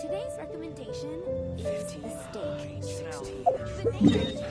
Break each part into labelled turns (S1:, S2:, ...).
S1: Today's recommendation is steak. 16. The name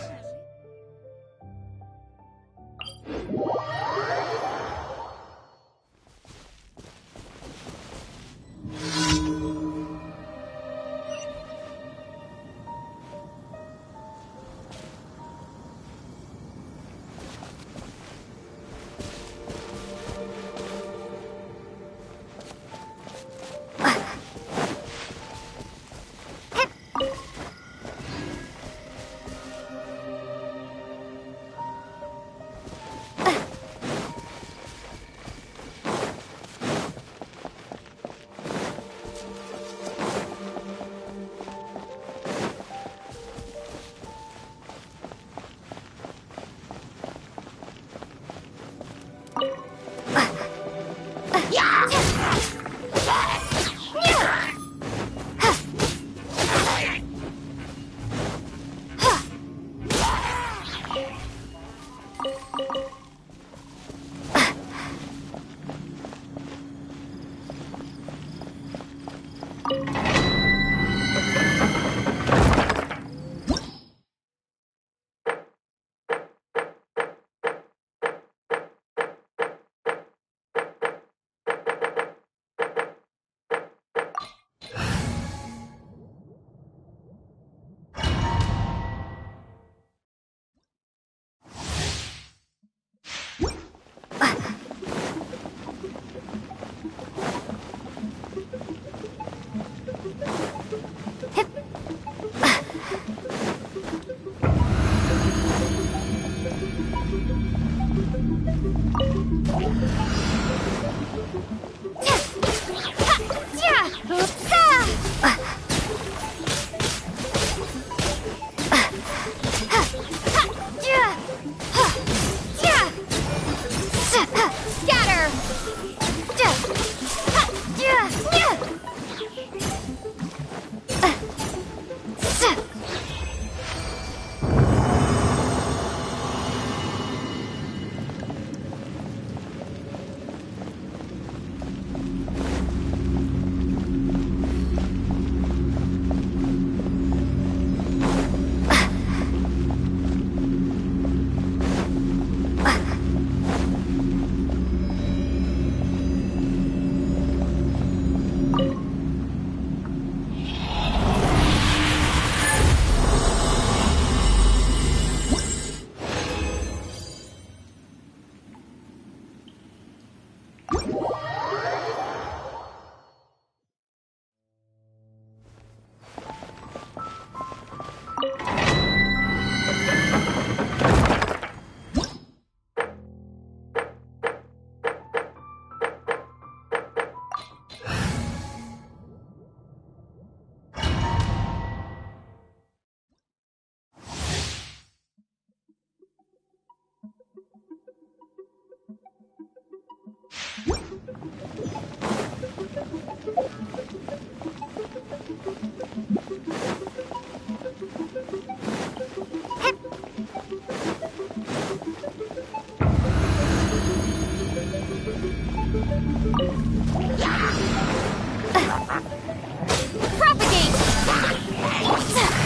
S2: Propagate!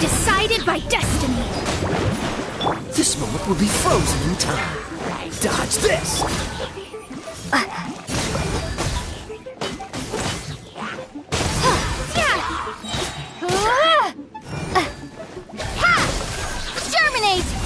S2: Decided by destiny.
S3: This moment will be frozen in time. Dodge this!
S2: Germinate!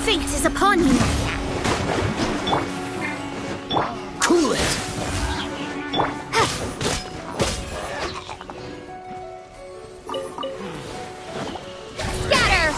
S2: Fate is upon you.
S3: Cool it!
S2: Scatter!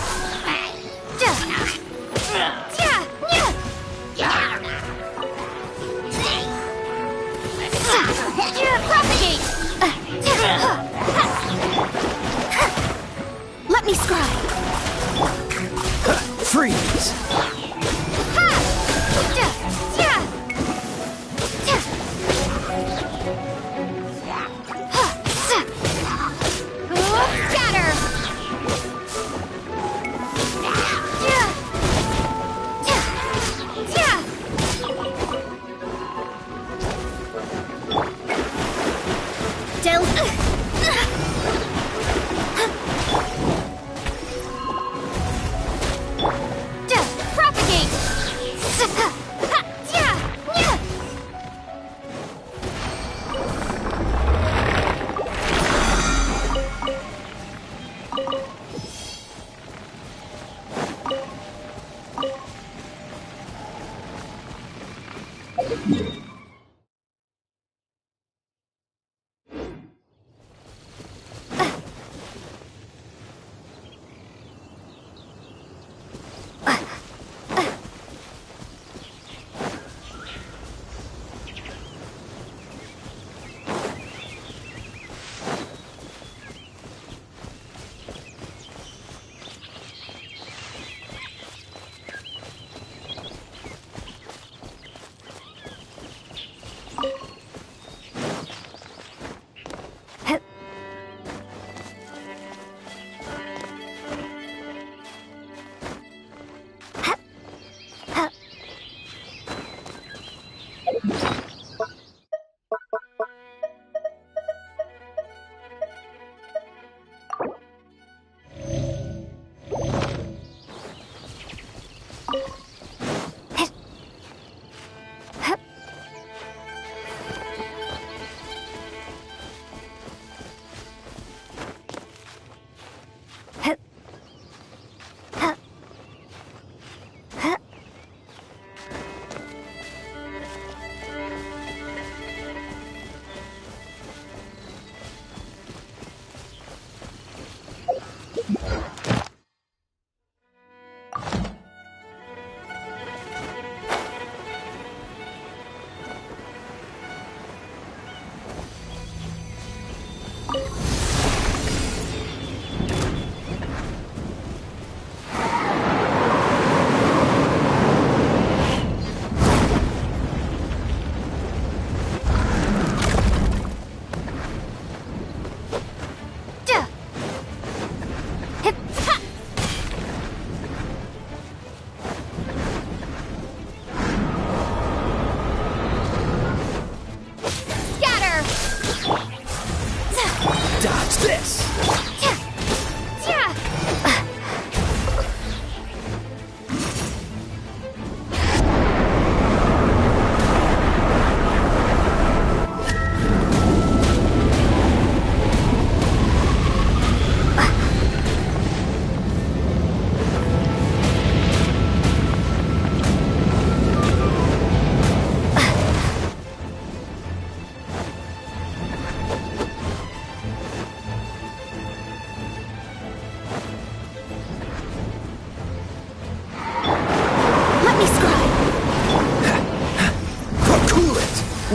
S3: Dodge this!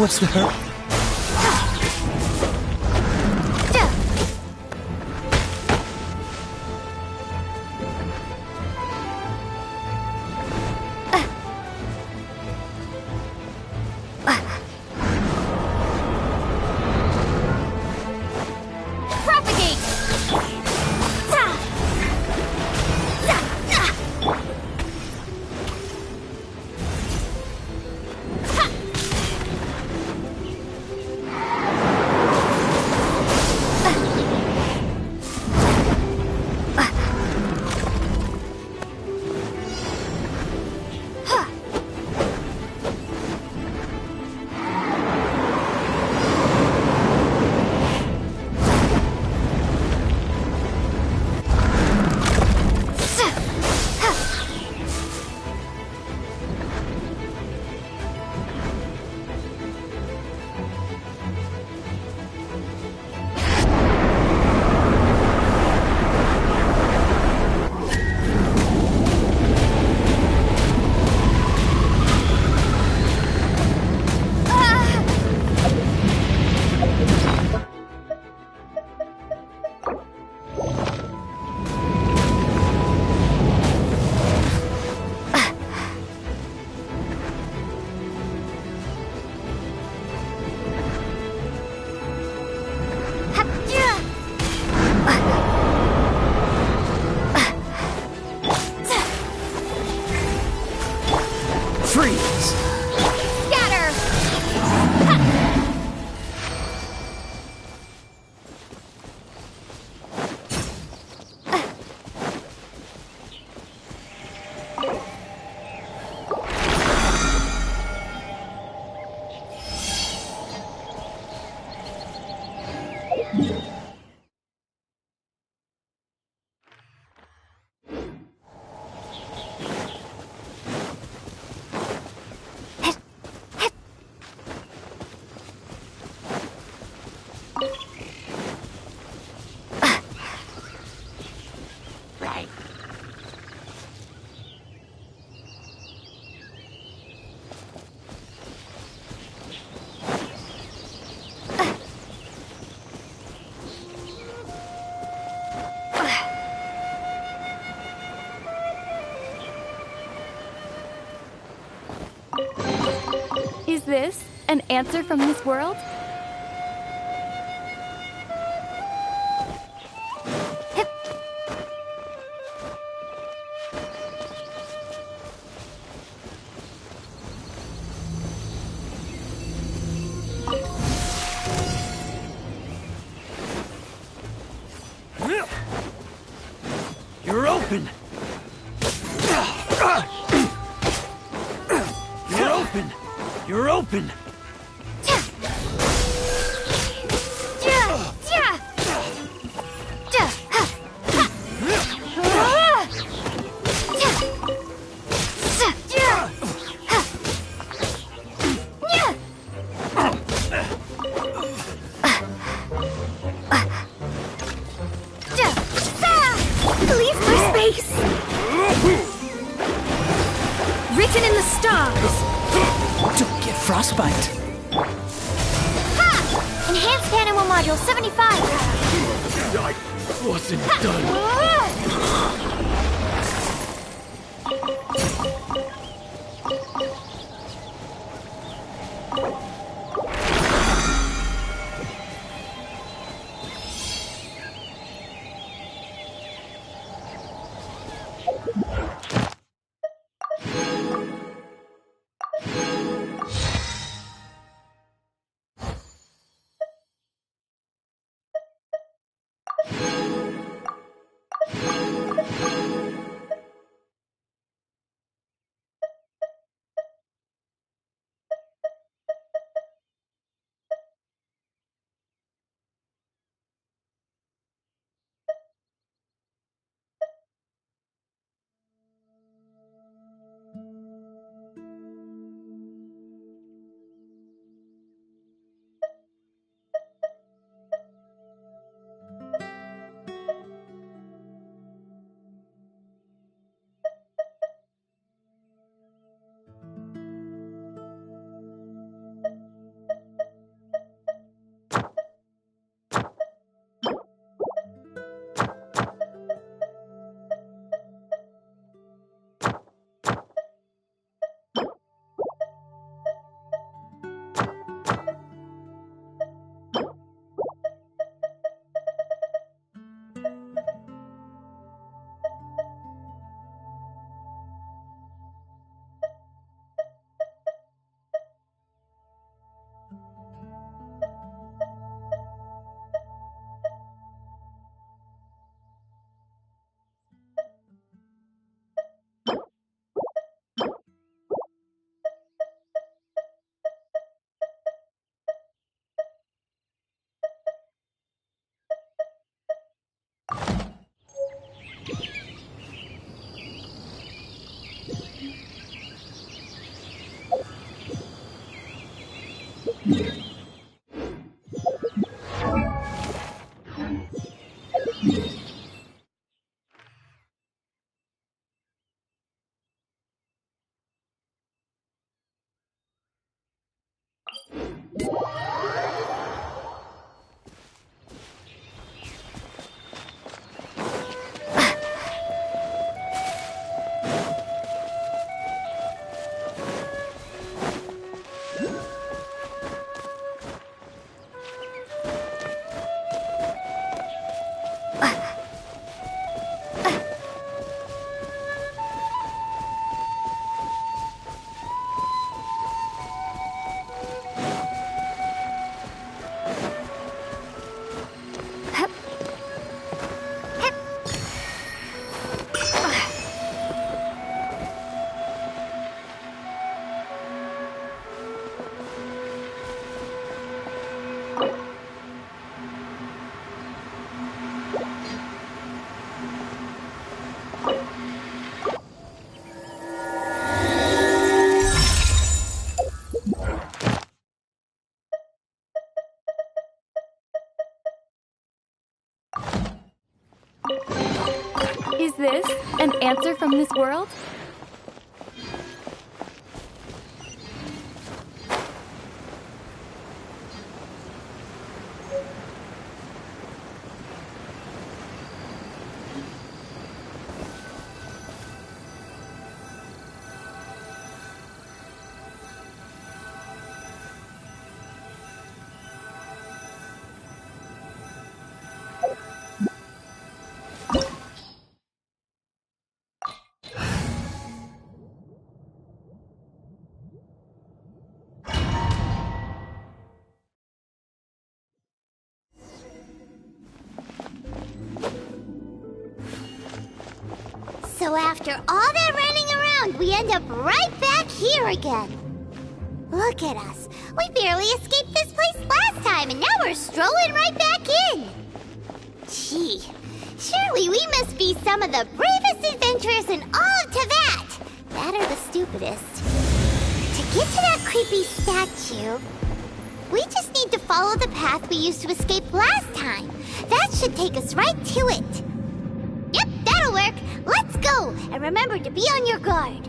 S3: What's the hurt? Freeze!
S2: Scatter!
S1: Is this an answer from this world?
S3: You're open! You're open! You're open!
S2: Leave for space! Written in the stars!
S3: Don't get frostbite.
S2: Ha! Enhanced Animal Module 75!
S3: I wasn't done.
S1: answer from this world?
S2: So after all that running around, we end up right back here again. Look at us. We barely escaped this place last time, and now we're strolling right back in. Gee, surely we must be some of the bravest adventurers in all of Tibet. That or the stupidest. To get to that creepy statue, we just need to follow the path we used to escape last time. That should take us right to it. Yep, that'll work. Let's go, and remember to be on your guard.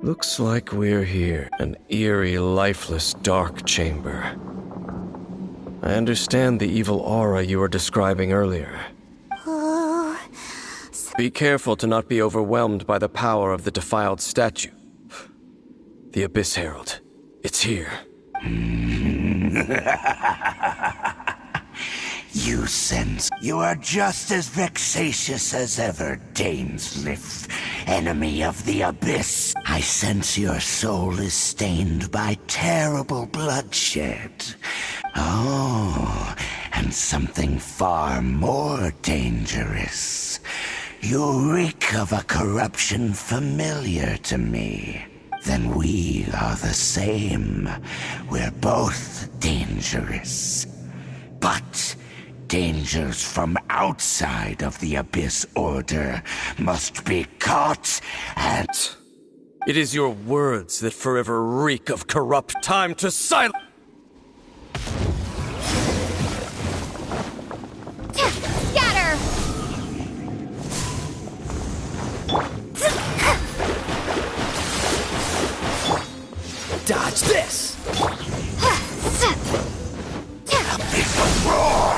S3: Looks like we're here. An eerie, lifeless, dark chamber. I understand the evil aura you were describing earlier.
S2: Oh.
S3: Be careful to not be overwhelmed by the power of the defiled statue. The Abyss Herald. It's here.
S4: You sense you are just as vexatious as ever, Dainsliff, enemy of the Abyss. I sense your soul is stained by terrible bloodshed. Oh, and something far more dangerous. You reek of a corruption familiar to me. Then we are the same. We're both dangerous. But dangers from outside of the Abyss Order must be caught and...
S3: It is your words that forever reek of corrupt. Time to silence!
S2: Scatter!
S3: Dodge this!
S4: Abyss roar!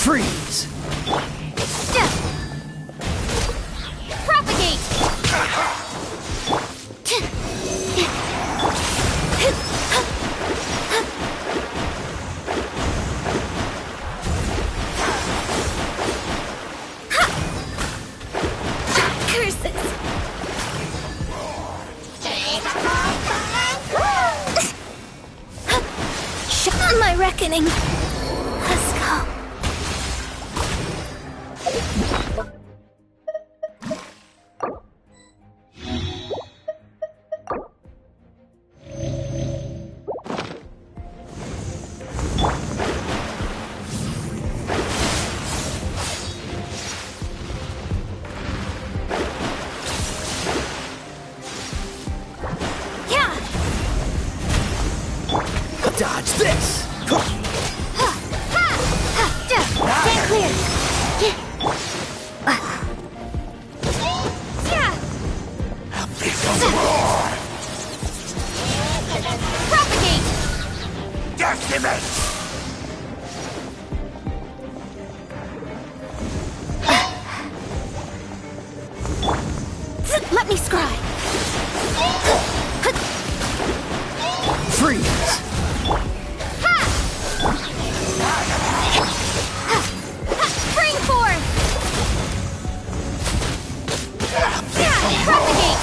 S3: Freeze!
S2: Propagate! Curses! Shut
S1: beginning.
S2: Let's go.
S5: Dodge this!
S2: Stand clear.
S1: Propagate!
S4: Decimate!
S1: Let me scry.
S5: Freeze!
S1: Spring forth! Propagate!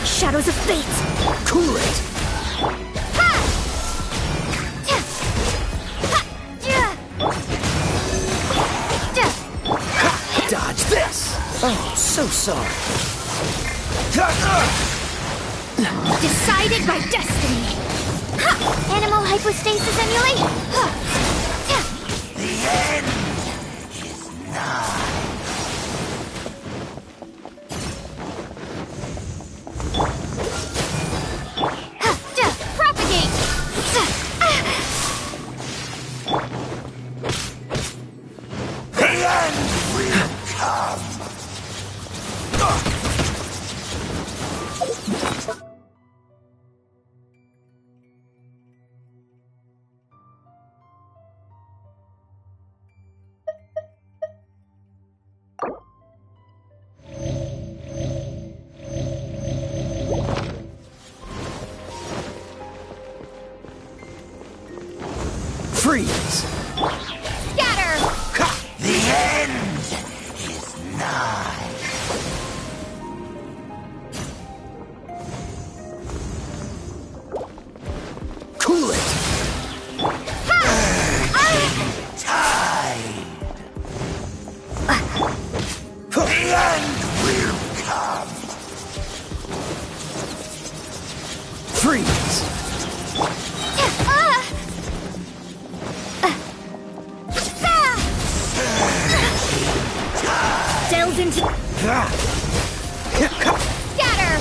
S1: Shadows of fate!
S5: Cool it! Dodge this! Oh, so sorry.
S1: Decided by destiny!
S2: Animal hypostasis emulate.
S4: The end is nigh.
S1: Propagate!
S4: The end will come.
S5: Freeze!
S1: Scatter!
S4: The end is nigh.
S5: Cool it!
S4: Tide. The end will come.
S5: Freeze!
S1: Delve into... Scatter!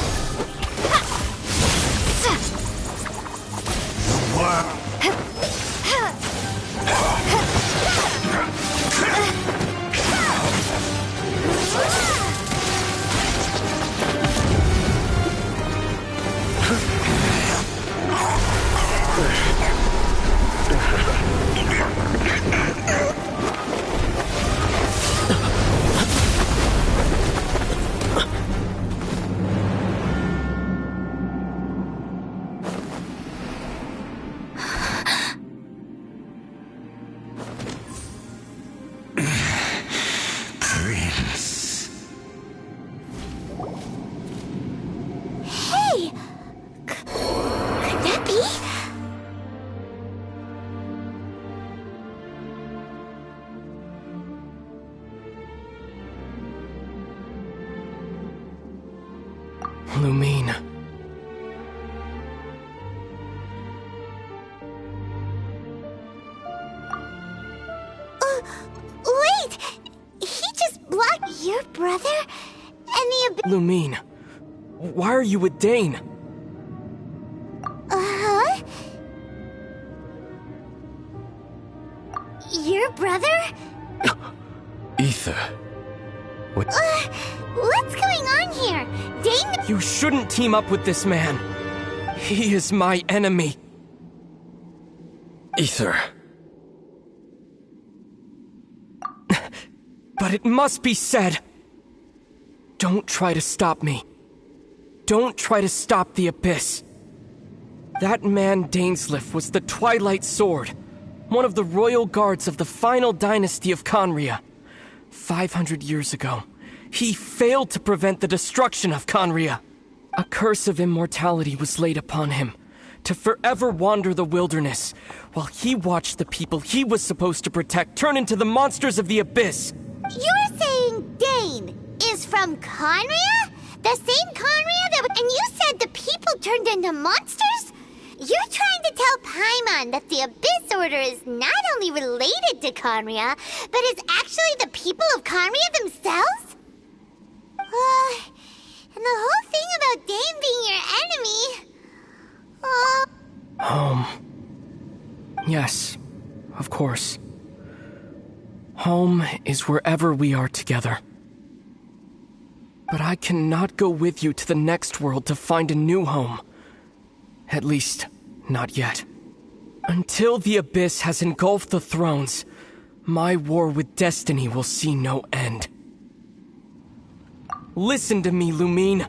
S4: Prince.
S2: Hey! Could that be?
S5: Lumine.
S2: Wait! He just blocked your brother? And the
S5: Lumine. Why are you with Dane?
S2: Uh-huh? Your brother?
S3: Ether.
S2: What's going on here? Dane?
S5: You shouldn't team up with this man. He is my enemy.
S3: Ether.
S5: But it must be said. Don't try to stop me. Don't try to stop the Abyss. That man Dainsleif was the Twilight Sword, one of the royal guards of the final dynasty of Conria. 500 years ago, He failed to prevent the destruction of Conria. A curse of immortality was laid upon him, to forever wander the wilderness, while he watched the people he was supposed to protect turn into the monsters of the abyss.
S2: You're saying Dane is from Conria? The same Conria that... And you said the people turned into monsters? You're trying to tell Paimon that the Abyss Order is not only related to Conria, but is actually the people of Conria themselves? And the whole thing about Dane being your enemy...
S5: Yes, of course. Home is wherever we are together. But I cannot go with you to the next world to find a new home. At least, not yet. Until the Abyss has engulfed the thrones, my war with destiny will see no end. Listen to me, Lumine.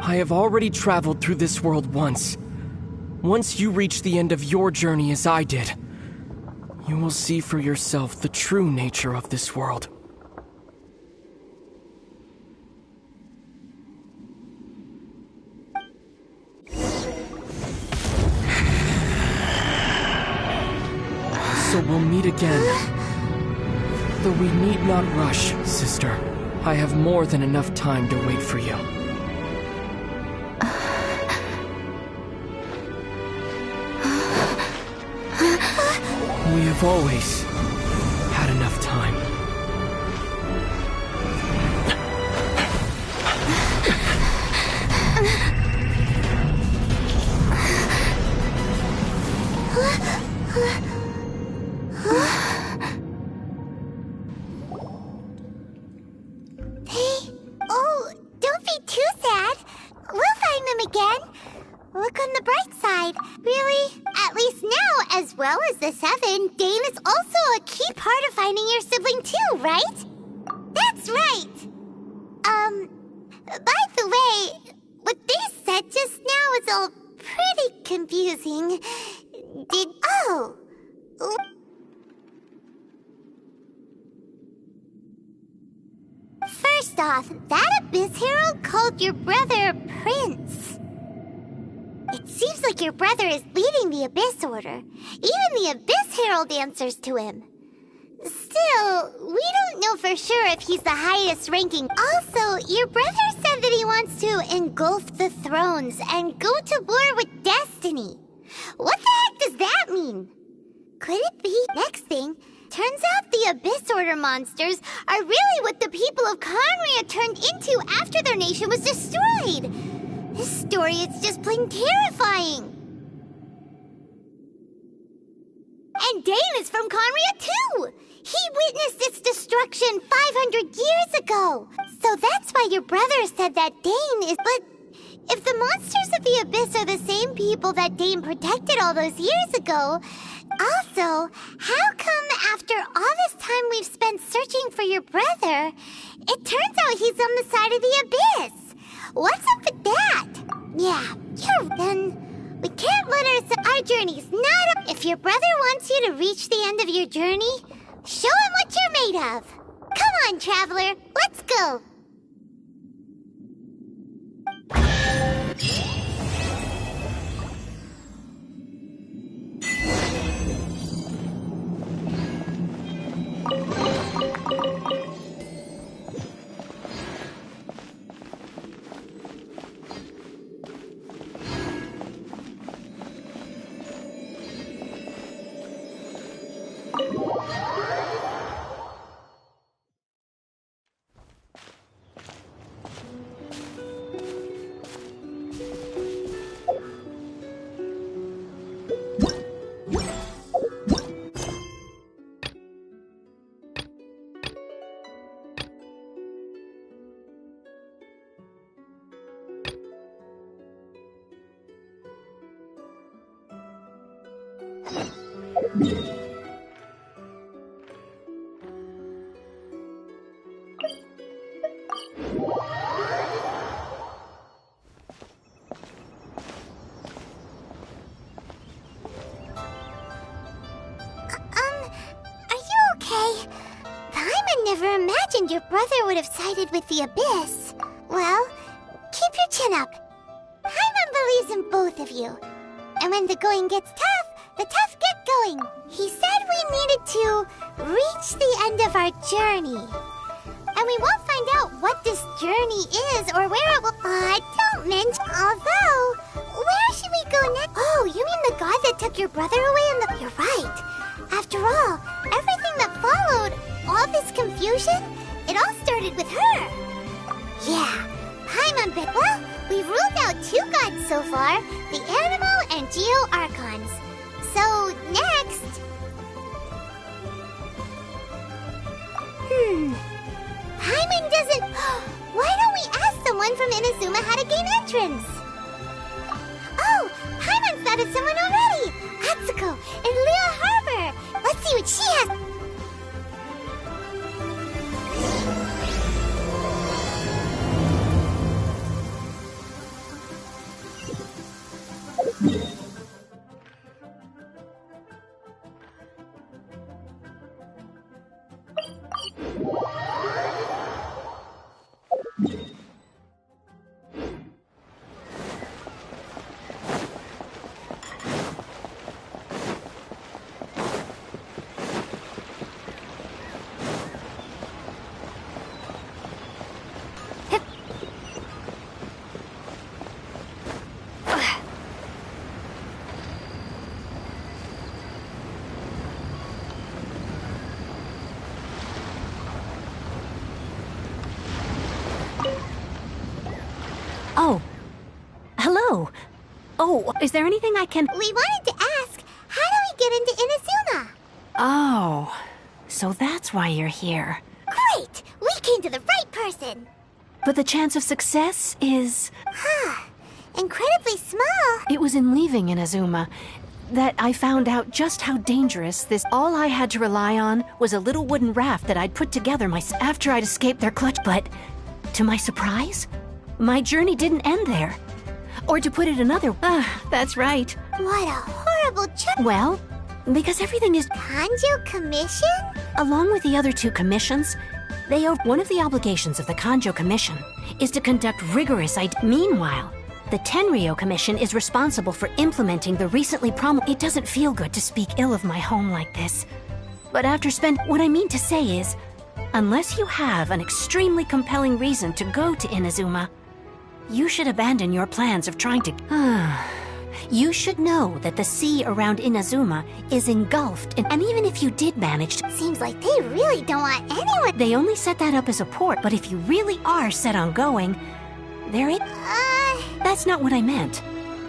S5: I have already traveled through this world once. Once you reach the end of your journey as I did, you will see for yourself the true nature of this world. So we'll meet again. Though we need not rush, sister. I have more than enough time to wait for you. We have always had enough time.
S2: Oh, don't be too sad. We'll find them again. Look on the bright side. Really? At least now, as well as the Seven, Dane is also a key part of finding your sibling too, right? That's right. By the way, what they said just now is all pretty confusing. First off, that Abyss Herald called your brother Prince. It seems like your brother is leading the Abyss Order. Even the Abyss Herald answers to him. Still, we don't know for sure if he's the highest ranking. Also, your brother said that he wants to engulf the thrones and go to war with destiny. What the heck does that mean? Could it be? Next thing, turns out the Abyss Order monsters are really what the people of Conria turned into after their nation was destroyed. This story is just plain terrifying. And Dane is from Conria too! He witnessed its destruction 500 years ago! So that's why your brother said that Dane is... But if the monsters of the Abyss are the same people that Dane protected all those years ago... Also, how come after all this time we've spent searching for your brother, it turns out he's on the side of the Abyss? What's up with that? Yeah, then we can't let our journey's not up. If your brother wants you to reach the end of your journey, show him what you're made of. Come on, traveler, let's go. Are you okay? Paimon never imagined imagined your brother would have sided with the Abyss. Well, keep your chin up. Paimon believes in both of you. And when the going gets tough, the tough get going. He said we needed to reach the end of our journey. And we won't find out what this journey is or where it will... don't mention... Although, where should we go next? Oh, you mean the god that took your brother away in the... You're right. After all, everything that followed, all this confusion, it all started with her. Yeah, Paimon bit... Well, we've ruled out 2 gods so far, the Animal and Geo Archons. So, next... Paimon doesn't... Why don't we ask someone from Inazuma how to gain entrance? Oh, Paimon thought of someone already! Atsuko in Leo Harbor! Let's see what she has...
S1: Oh. Hello. Oh, is there anything I can...
S2: We wanted to ask, how do we get into Inazuma?
S1: Oh. So that's why you're here.
S2: Great! We came to the right person!
S1: But the chance of success is...
S2: Incredibly small.
S1: It was in leaving Inazuma that I found out just how dangerous this... All I had to rely on was a little wooden raft that I'd put together myself after I'd escaped their clutch. But, to my surprise, my journey didn't end there. Or to put it another... that's right.
S2: What a horrible trip.
S1: Well, because everything is...
S2: Kanjo Commission?
S1: Along with the other 2 commissions, they owe... One of the obligations of the Kanjo Commission is to conduct rigorous... Meanwhile, the Tenryo Commission is responsible for implementing the recently It doesn't feel good to speak ill of my home like this. But after What I mean to say is, unless you have an extremely compelling reason to go to Inazuma, you should abandon your plans of trying to... You should know that the sea around Inazuma is engulfed in... And even if you did manage to...
S2: Seems like they really don't want anyone...
S1: They only set that up as a port, but if you really are set on going, there it... That's not what I meant.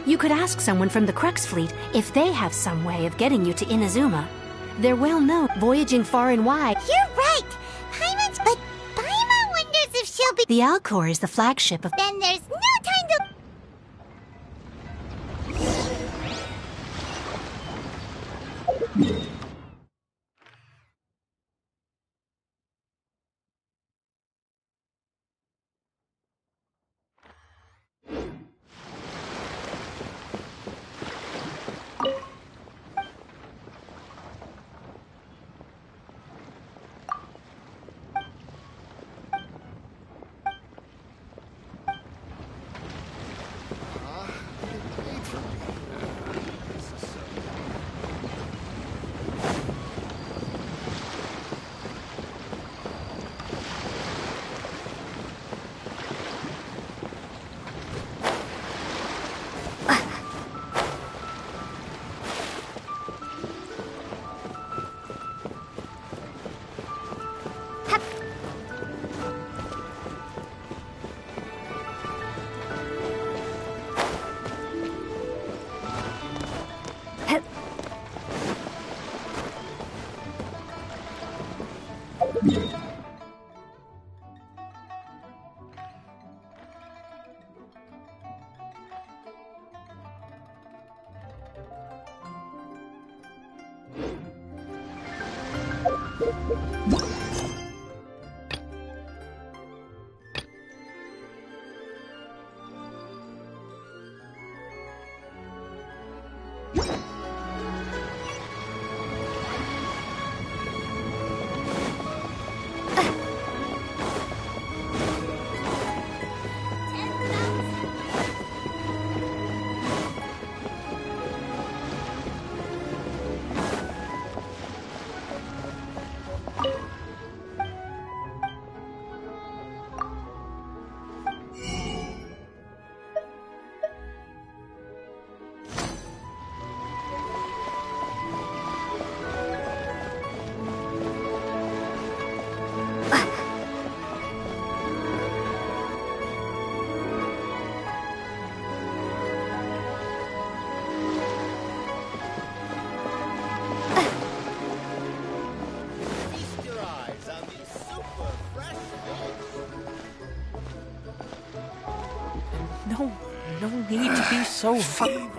S1: You could ask someone from the Crux Fleet if they have some way of getting you to Inazuma. They're well known, voyaging far and wide.
S2: You're right! But Paimon wonders if she'll be...
S1: The Alcor is the flagship of...
S2: Then there's no time to...
S5: need to be so evil?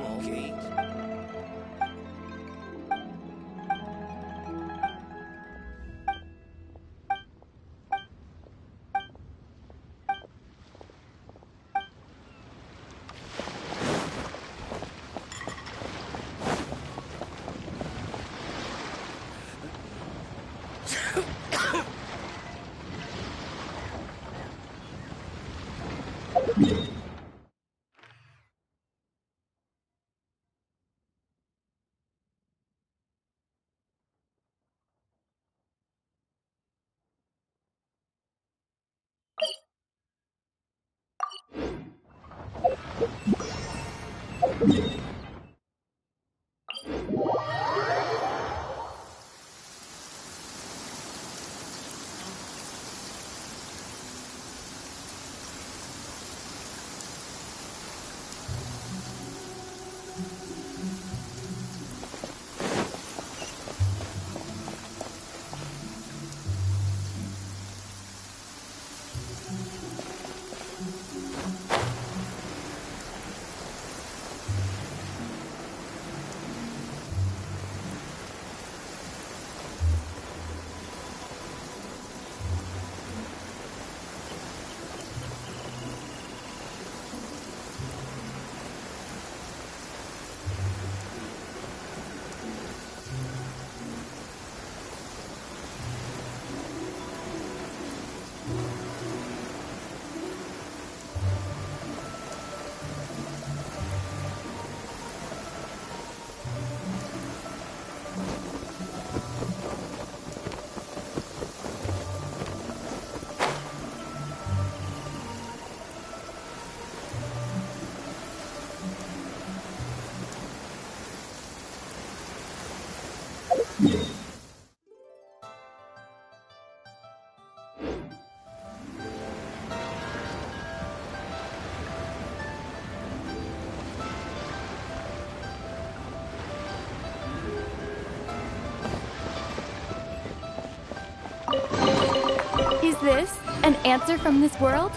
S6: Is this an answer from this world?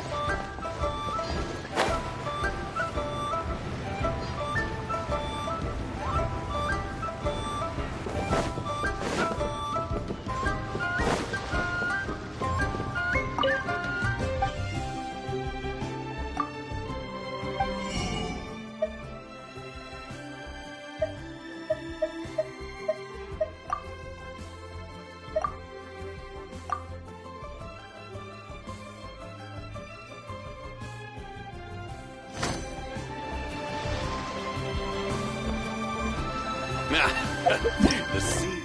S7: The sea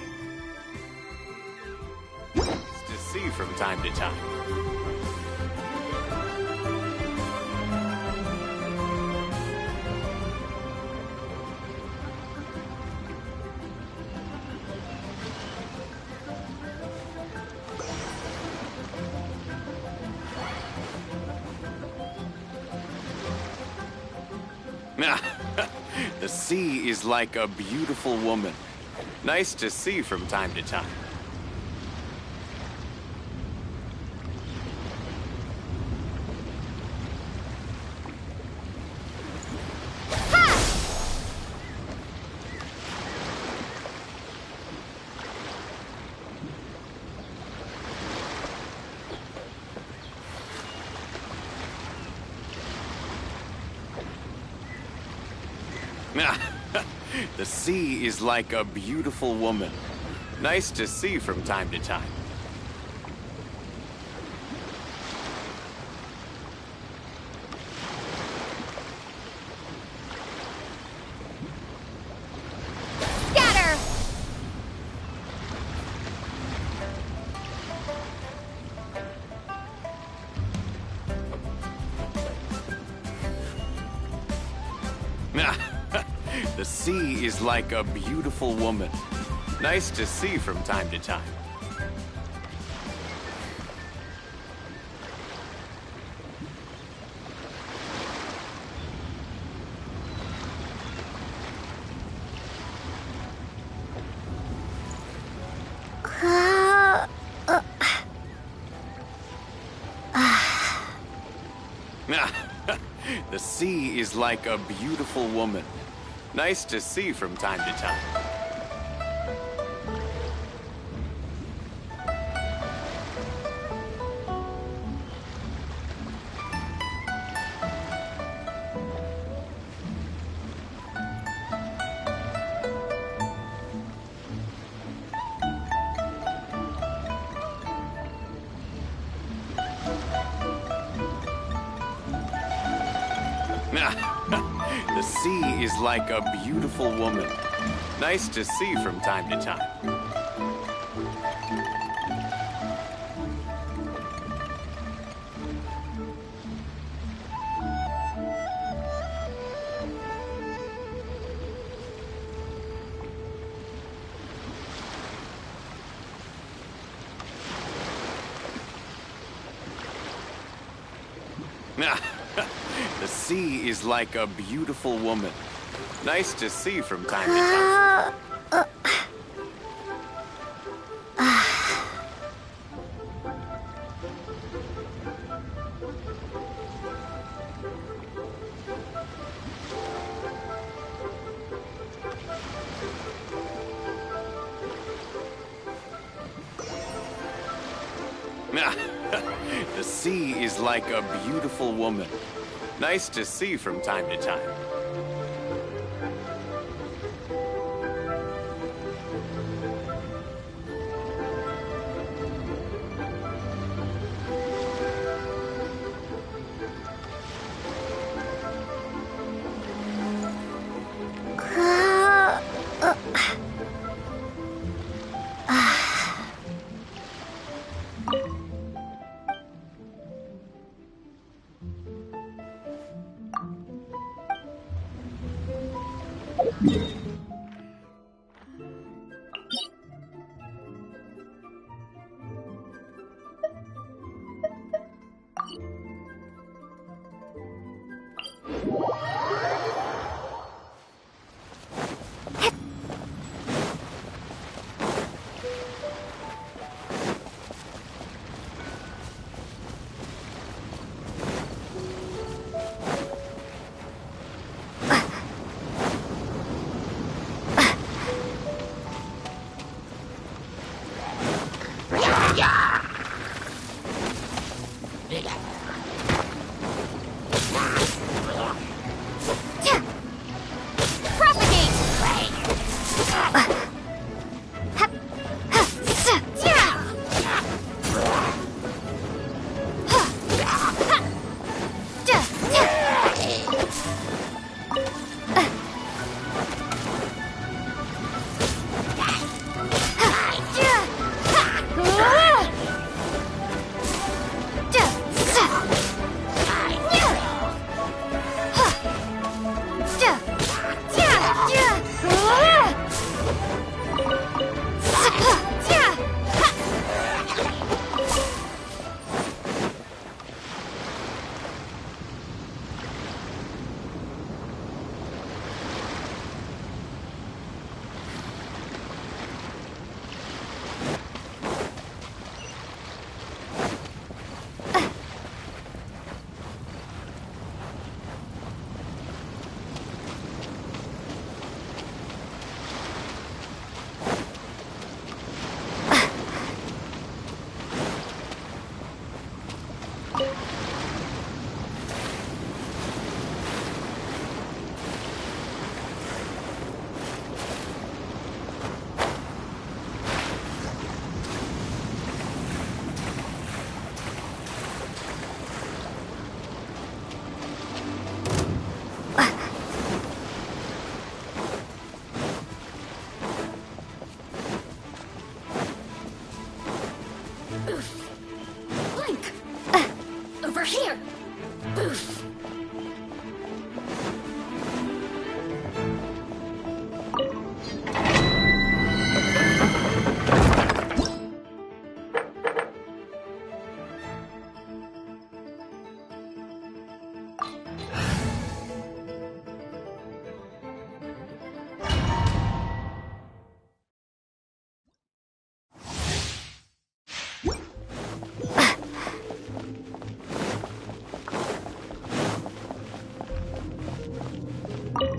S7: is to see from time to time. The sea is like a beautiful woman. Nice to see from time to time. The sea is like a beautiful woman. Nice to see from time to time.
S6: Scatter!
S7: The sea is like a beautiful woman. Nice to see from time to time. The sea is is like a beautiful woman. Nice to see from time to time. The sea is like a beautiful woman. Nice to see from time to time. The sea is like a beautiful woman. Nice to see from time to time. The sea is like a beautiful woman. Nice to see from time to time.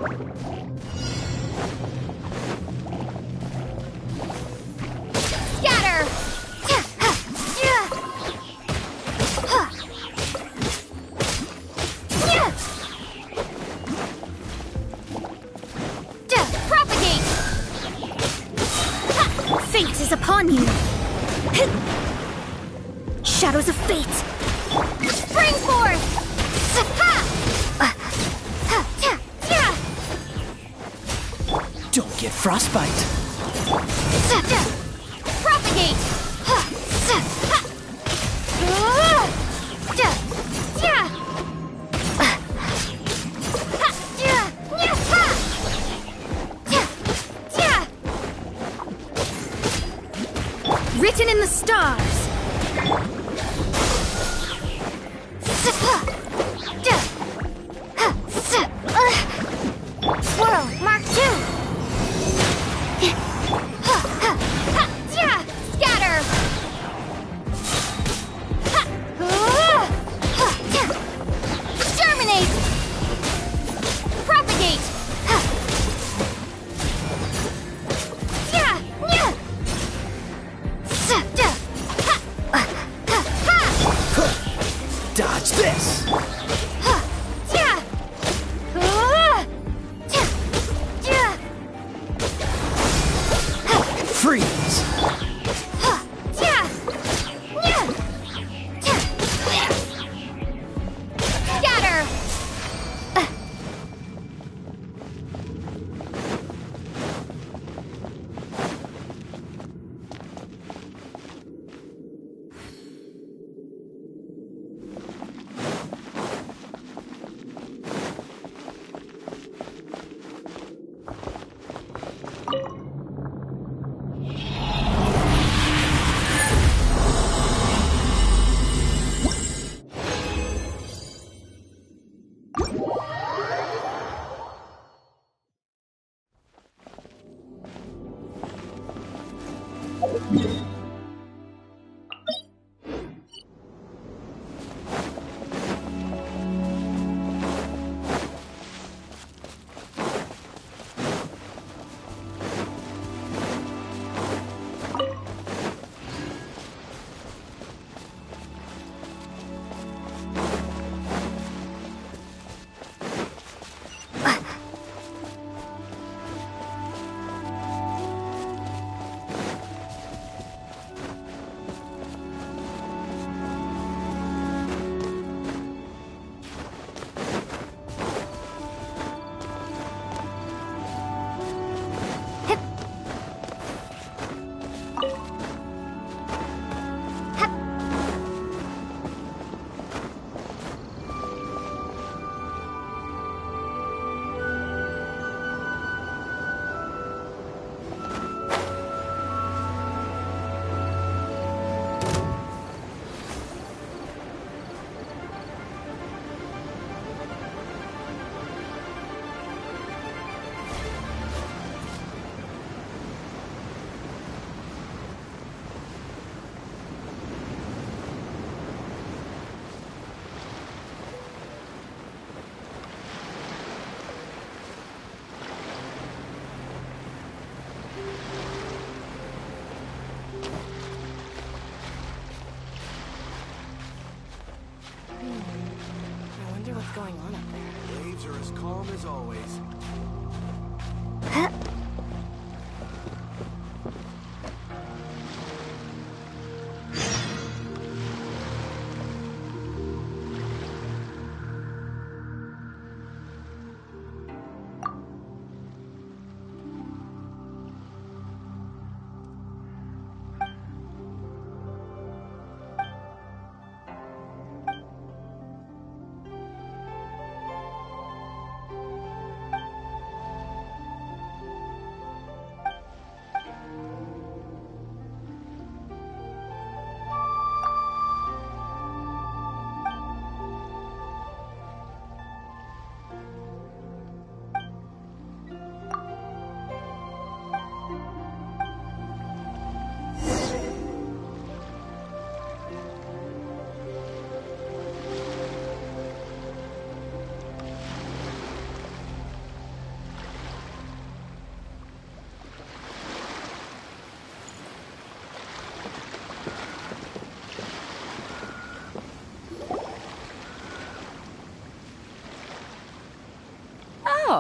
S6: Scatter! Propagate!
S1: Fate is upon you. Shadows of fate.
S6: Spring forth!
S8: Don't get frostbite.
S6: Propagate!
S1: Written in the stars.
S2: Swirl, Mark 2.
S6: Scatter! Germinate! Propagate!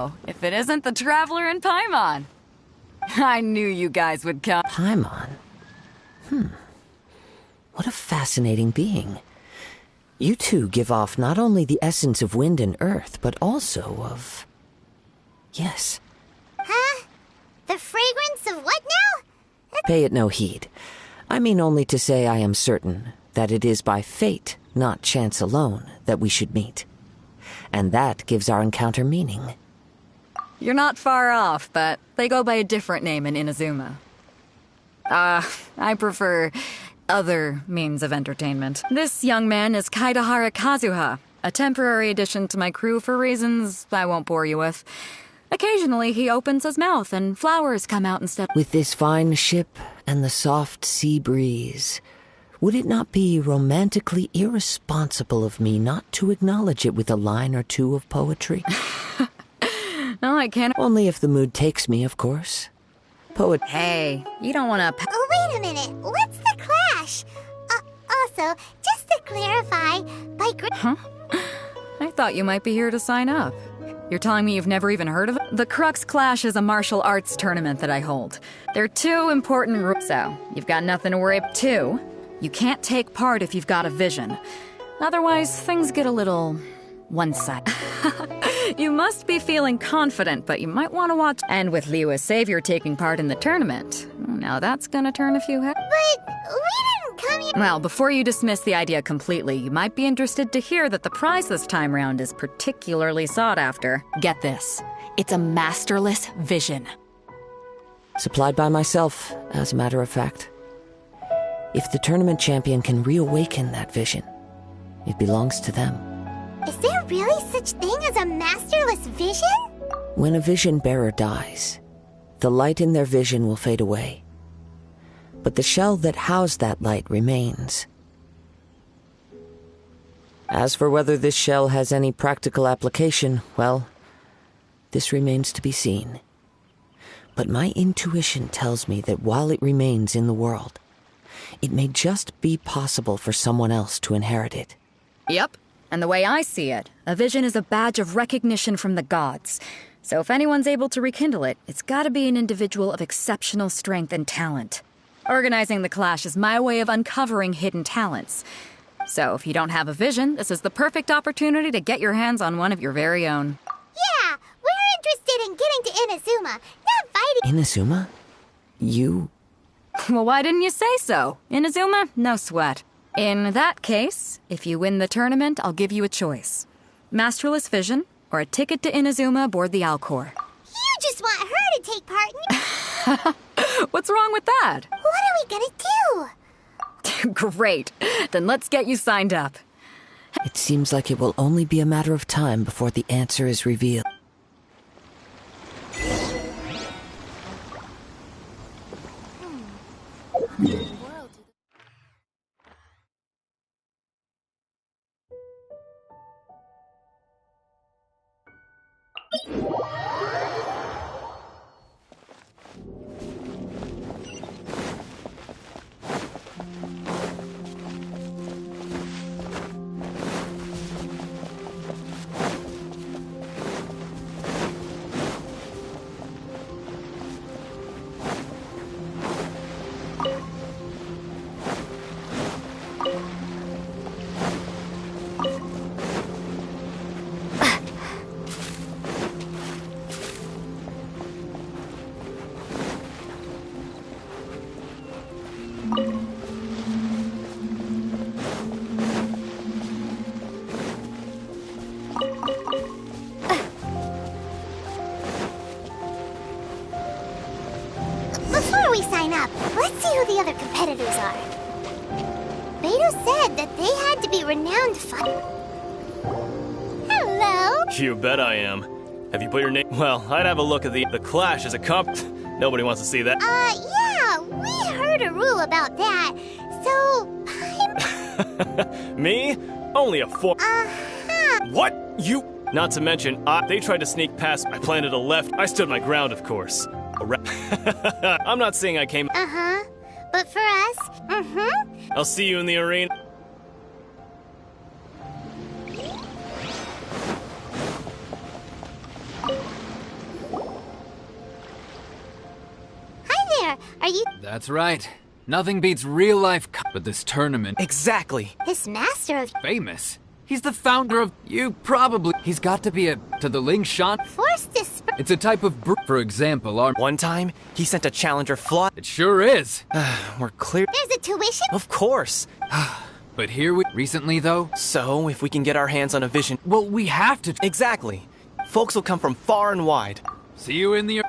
S8: So, if it isn't the Traveler and Paimon. I knew you guys would come.
S9: Paimon? What a fascinating being. You two give off not only the essence of wind and earth, but also of... Yes.
S2: Huh? The fragrance of what now?
S9: Pay it no heed. I mean only to say I am certain that it is by fate, not chance alone, that we should meet. And that gives our encounter meaning.
S8: You're not far off, but they go by a different name in Inazuma. I prefer other means of entertainment. This young man is Kaidahara Kazuha, a temporary addition to my crew for reasons I won't bore you with. Occasionally, he opens his mouth and flowers come out instead.
S9: With this fine ship and the soft sea breeze, would it not be romantically irresponsible of me not to acknowledge it with a line or two of poetry?
S8: No, I can't.
S9: Only if the mood takes me, of course.
S8: Hey, you don't want to...
S2: Oh, wait a minute. What's the clash? Also, just to clarify, by...
S8: Huh? I thought you might be here to sign up. You're telling me you've never even heard of it? The Crux Clash is a martial arts tournament that I hold. There are two important rules, so you've got nothing to worry about. Two, you can't take part if you've got a vision. Otherwise, things get a little one-sided. You must be feeling confident, but you might want to watch. And with Liu as savior taking part in the tournament, now that's gonna turn a few heads.
S2: But we didn't come here...
S8: Well, before you dismiss the idea completely, you might be interested to hear that the prize this time round is particularly sought after. Get this. It's a masterless vision.
S9: Supplied by myself, as a matter of fact. If the tournament champion can reawaken that vision, it belongs to them.
S2: Is there really such thing as a masterless vision?
S9: When a vision bearer dies, the light in their vision will fade away. But the shell that housed that light remains. As for whether this shell has any practical application, well, this remains to be seen. But my intuition tells me that while it remains in the world, it may just be possible for someone else to inherit it.
S8: Yep. And the way I see it, a vision is a badge of recognition from the gods. So if anyone's able to rekindle it, it's gotta be an individual of exceptional strength and talent. Organizing the clash is my way of uncovering hidden talents. So if you don't have a vision, this is the perfect opportunity to get your hands on one of your very own.
S2: Yeah, we're interested in getting to Inazuma, not fighting...
S9: Inazuma? You?
S8: Well, why didn't you say so? Inazuma? No sweat. In that case, if you win the tournament, I'll give you a choice. Masterless Vision, or a ticket to Inazuma aboard the Alcor.
S2: You just want her to take part in...
S8: What's wrong with that?
S2: What are we gonna do?
S8: Great. Then let's get you signed up.
S9: It seems like it will only be a matter of time before the answer is revealed.
S2: Before we sign up, let's see who the other competitors are. Beto said that they had to be renowned Hello?
S10: You bet I am. Have you put your name? Well, I'd have a look at the clash as a comp. Nobody wants to see that.
S2: Yeah, we heard a rule about that. So,
S10: Me? Only a 4.
S2: Uh-huh.
S10: What? You? Not to mention, they tried to sneak past. I planted a left. I stood my ground, of course. I'm not saying I came.
S2: Uh-huh. But for us,
S10: I'll see you in the arena.
S2: Are you...
S11: That's right. Nothing beats real-life but this tournament.
S5: Exactly.
S2: this master of...
S11: Famous. He's the founder of... You probably... He's got to be to the Ling Shan.
S2: Force dispersion?
S11: It's a type of for example, our...
S5: One time, he sent a challenger fly.
S11: It sure is.
S5: We're clear.
S2: There's a tuition?
S5: Of course.
S11: But here we... Recently, though...
S5: So, if we can get our hands on a vision...
S11: Well, we have to...
S5: Exactly. Folks will come from far and wide.
S11: See you in the...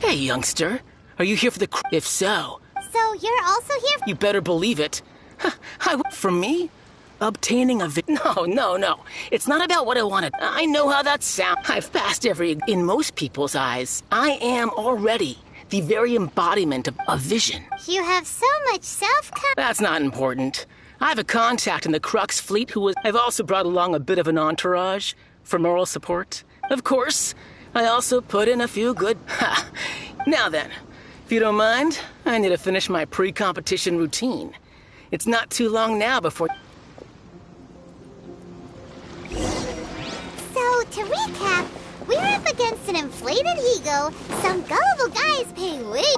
S12: Hey, youngster. Are you here for the If so...
S2: So, you're also here?
S12: You better believe it. From me? Obtaining a No. It's not about what I wanted. I know how that sounds. I've passed in most people's eyes. I am already the very embodiment of a vision.
S2: You have so much self-confidence.
S12: That's not important. I have a contact in the Crux fleet I've also brought along a bit of an entourage for moral support. Of course, I also put in a few good... Now then, if you don't mind, I need to finish my pre-competition routine. It's not too long now before...
S2: So, to recap, we're up against an inflated ego, some gullible guys pay way...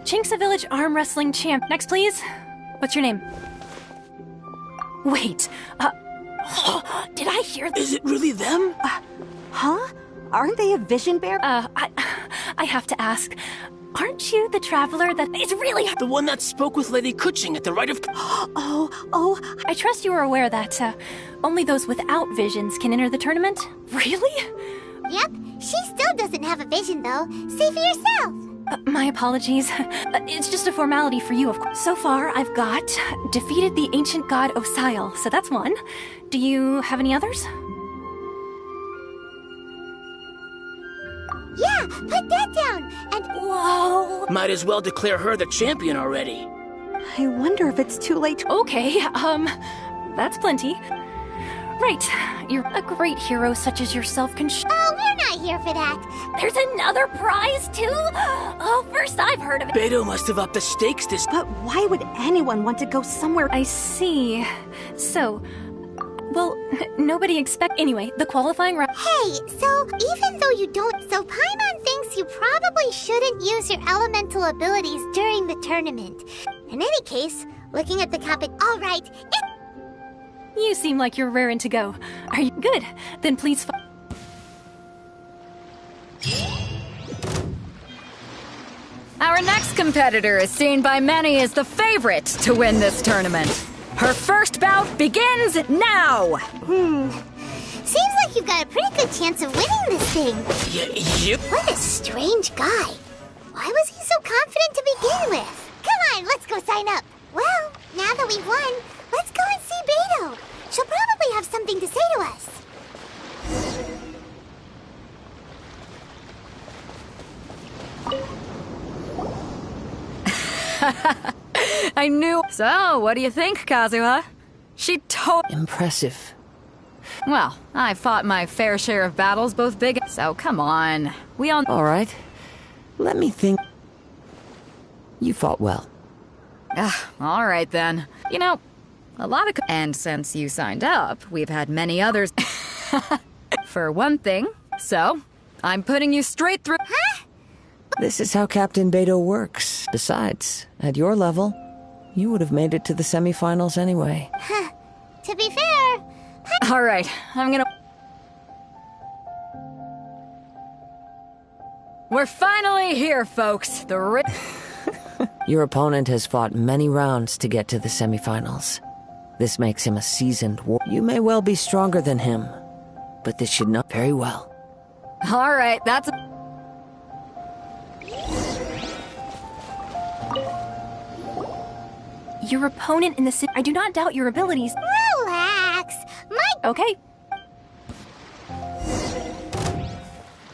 S6: Chinksa Village arm wrestling champ. Next, please. What's your name? Wait, did I hear
S12: Is it really them?
S13: Huh? Aren't they a vision bear?
S6: I have to ask. Aren't you the traveler that is really...
S12: The one that spoke with Lady Kuching at the right of...
S6: Oh, I trust you are aware that, only those without visions can enter the tournament? Really?
S2: Yep, she still doesn't have a vision, though. See for yourself.
S6: My apologies. It's just a formality for you, of course. So far, I've got defeated the ancient god Osile, so that's one. Do you have any others?
S2: Yeah, put that down, and...
S6: Whoa!
S12: Might as well declare her the champion already.
S13: I wonder if it's too late.
S6: Okay, that's plenty. Right, you're a great hero such as yourself can
S2: Oh, we're not here for that.
S6: There's another prize, too? Oh, first I've heard of it.
S12: Beto must have upped the stakes this...
S13: But why would anyone want to go somewhere...
S6: I see. So... Well, nobody Anyway, the qualifying round...
S2: Hey, so even though you don't... So Paimon thinks you probably shouldn't use your elemental abilities during the tournament. In any case, looking at the All right,
S6: You seem like you're raring to go. Are you good? Then please...
S8: Our next competitor is seen by many as the favorite to win this tournament. Her first bout begins now!
S2: Seems like you've got a pretty good chance of winning this thing.
S12: Yep.
S2: What a strange guy. Why was he so confident to begin with? Come on, let's go sign up. Well, now that we've won, let's go and see Beto. She'll probably have something to say to us.
S8: I knew. So, what do you think, Kazuha? She
S9: Impressive.
S8: Well, I fought my fair share of battles, both big. So, come on. We all.
S9: All right. Let me think. You fought well.
S8: All right then. You know, a lot of. And since you signed up, we've had many others. For one thing. So, I'm putting you straight through.
S2: Huh?
S9: This is how Captain Beto works. Besides, at your level, you would have made it to the semifinals anyway.
S2: To be fair...
S8: All right, I'm gonna... We're finally here, folks.
S9: Your opponent has fought many rounds to get to the semifinals. This makes him a seasoned warrior. You may well be stronger than him, but this should not very well.
S8: All right, that's...
S6: Your opponent in the I do not doubt your abilities.
S2: Relax.
S6: Okay.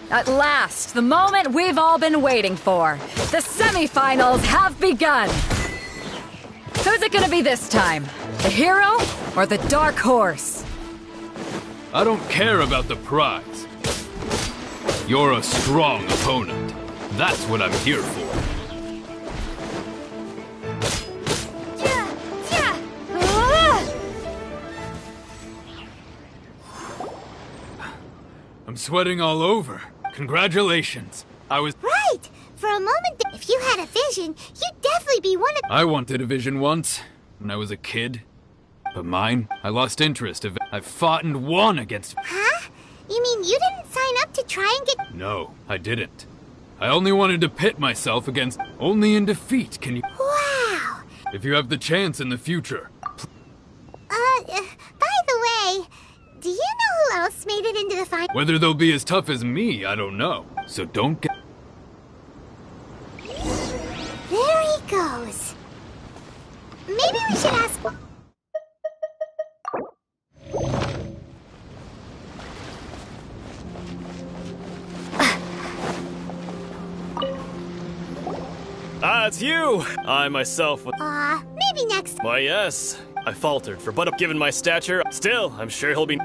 S8: At last, the moment we've all been waiting for. The semifinals have begun. Who's it gonna be this time? The hero or the dark horse?
S10: I don't care about the prize. You're a strong opponent. That's what I'm here for.
S2: Yeah.
S14: I'm sweating all over. Congratulations. I was...
S2: Right! For a moment, if you had a vision, you'd definitely be one of...
S14: I wanted a vision once, when I was a kid. But mine, I lost interest. I've fought and won against...
S2: Huh? You mean you didn't sign up to try and get...
S14: No, I didn't. I only wanted to pit myself against... Only in defeat can you...
S2: Wow!
S14: If you have the chance in the future...
S2: By the way, do you know who else made it into the final?
S14: Whether they'll be as tough as me, I don't know. So don't get...
S2: There he goes. Maybe we should ask...
S10: Ah, it's you! I myself was...
S2: maybe next...
S10: Why, yes. I faltered, for but given my stature, still, I'm sure he'll be...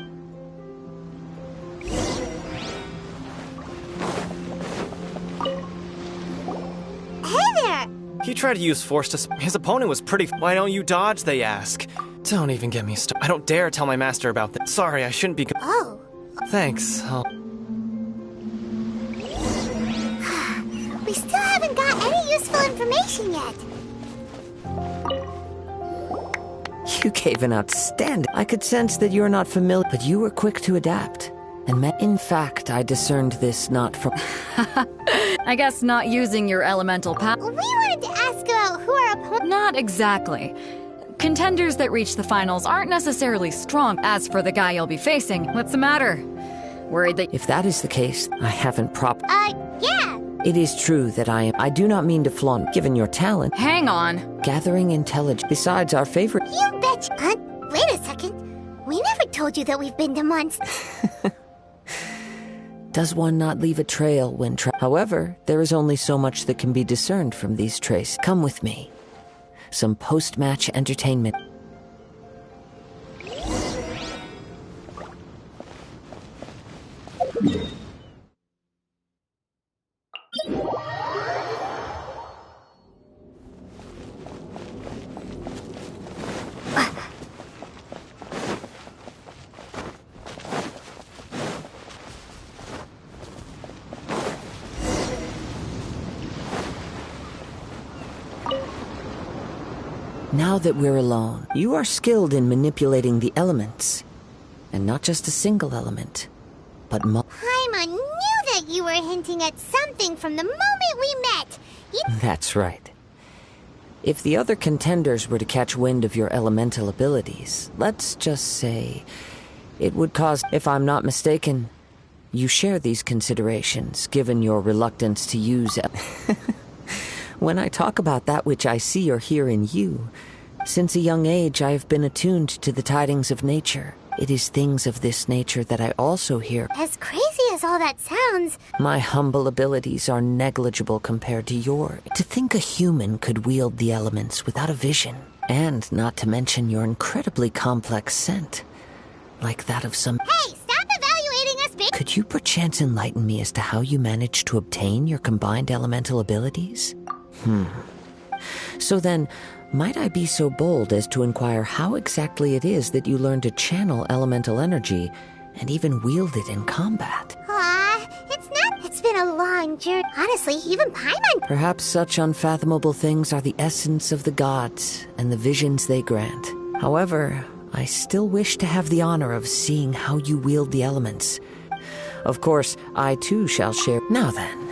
S2: Hey there!
S15: He tried to use force to... His opponent was pretty... Why don't you dodge, they ask. Don't even get me started. I don't dare tell my master about this. Sorry, I shouldn't be...
S2: Oh.
S15: Thanks,
S2: We still haven't got any useful information yet.
S9: You gave an outstanding... I could sense that you're not familiar, but you were quick to adapt. And in fact, I discerned this not from...
S8: I guess not using your elemental power...
S2: We wanted to ask about who our opponents...
S8: Not exactly. Contenders that reach the finals aren't necessarily strong. As for the guy you'll be facing, what's the matter? Worried that...
S9: If that is the case, I haven't
S2: yeah!
S9: It is true that I do not mean to flaunt, given your talent.
S8: Hang on.
S9: Gathering intelligence, besides our favorite...
S2: You betcha. Wait a second. We never told you that we've been to months.
S9: Does one not leave a trail when However, there is only so much that can be discerned from these traces. Come with me. Some post-match entertainment. Now that we're alone, you are skilled in manipulating the elements. And not just a single element, but
S2: Paimon knew that you were hinting at something from the moment we met.
S9: That's right. If the other contenders were to catch wind of your elemental abilities, let's just say, it would cause... If I'm not mistaken, you share these considerations, given your reluctance to use... When I talk about that which I see or hear in you, since a young age I have been attuned to the tidings of nature. It is things of this nature that I also hear.
S2: As crazy as all that sounds...
S9: My humble abilities are negligible compared to your... To think a human could wield the elements without a vision, and not to mention your incredibly complex scent, like that of some...
S2: Hey, stop evaluating us, bitch!
S9: Could you perchance enlighten me as to how you managed to obtain your combined elemental abilities? So then, might I be so bold as to inquire how exactly it is that you learn to channel elemental energy and even wield it in combat?
S2: It's not. It's been a long journey. Honestly, even Paimon...
S9: Perhaps such unfathomable things are the essence of the gods and the visions they grant. However, I still wish to have the honor of seeing how you wield the elements. Of course, I too shall share... Now then.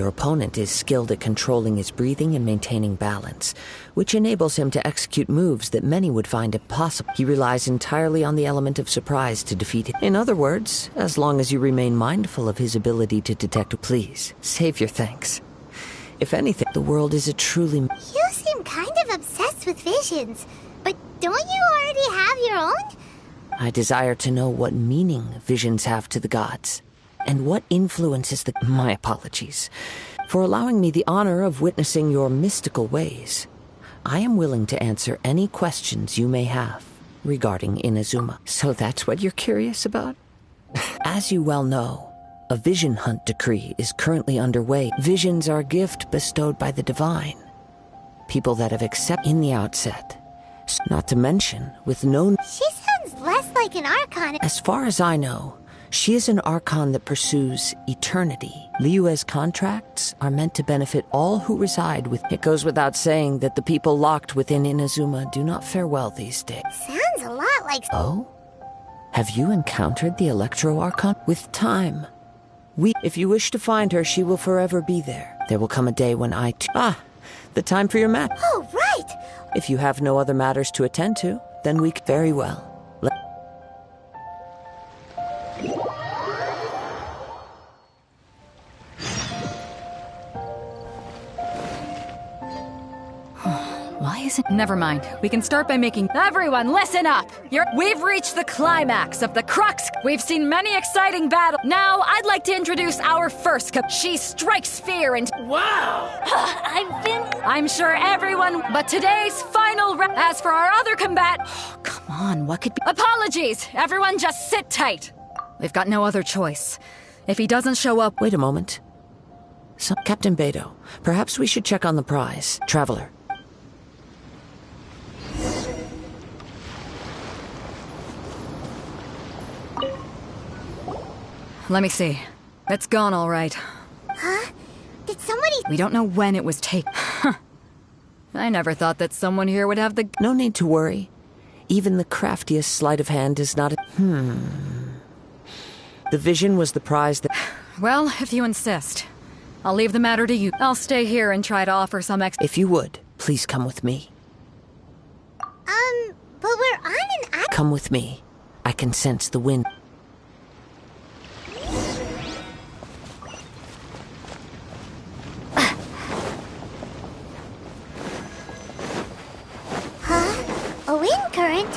S9: Your opponent is skilled at controlling his breathing and maintaining balance, which enables him to execute moves that many would find impossible. He relies entirely on the element of surprise to defeat it. In other words, as long as you remain mindful of his ability to detect, please save your thanks. If anything, the world is a truly...
S2: You seem kind of obsessed with visions, but don't you already have your own?
S9: I desire to know what meaning visions have to the gods, and what influences the... My apologies for allowing me the honor of witnessing your mystical ways. I am willing to answer any questions you may have regarding Inazuma. So that's what you're curious about? As you well know, a vision hunt decree is currently underway. Visions are a gift bestowed by the divine. People that have accepted in the outset. Not to mention, with no...
S2: She sounds less like an Archon.
S9: As far as I know, she is an Archon that pursues eternity. Liyue's contracts are meant to benefit all who reside with... It goes without saying that the people locked within Inazuma do not fare well these days.
S2: Sounds a lot like...
S9: Oh? Have you encountered the Electro Archon? With time. If you wish to find her, she will forever be there. There will come a day when the time for your match.
S2: Oh, right!
S9: If you have no other matters to attend to, then very well.
S8: Why is it? Never mind. We can start by making... Everyone, listen up! We've reached the climax of the crux. We've seen many exciting battles. Now, I'd like to introduce our first She strikes fear and...
S12: Wow!
S8: I'm sure everyone... But today's final As for our other
S9: Come on, what could be...
S8: Apologies! Everyone just sit tight. We've got no other choice. If he doesn't show up...
S9: Wait a moment. Captain Beto, perhaps we should check on the prize. Traveler.
S8: Let me see. It's gone all right.
S2: Huh? Did somebody...
S8: We don't know when it was taken. I never thought that someone here would have the...
S9: No need to worry. Even the craftiest sleight of hand is not The vision was the prize that...
S8: Well, if you insist. I'll leave the matter to you. I'll stay here and try to offer some
S9: If you would, please come with me.
S2: But we're on an...
S9: Come with me. I can sense the wind.
S2: A wind current?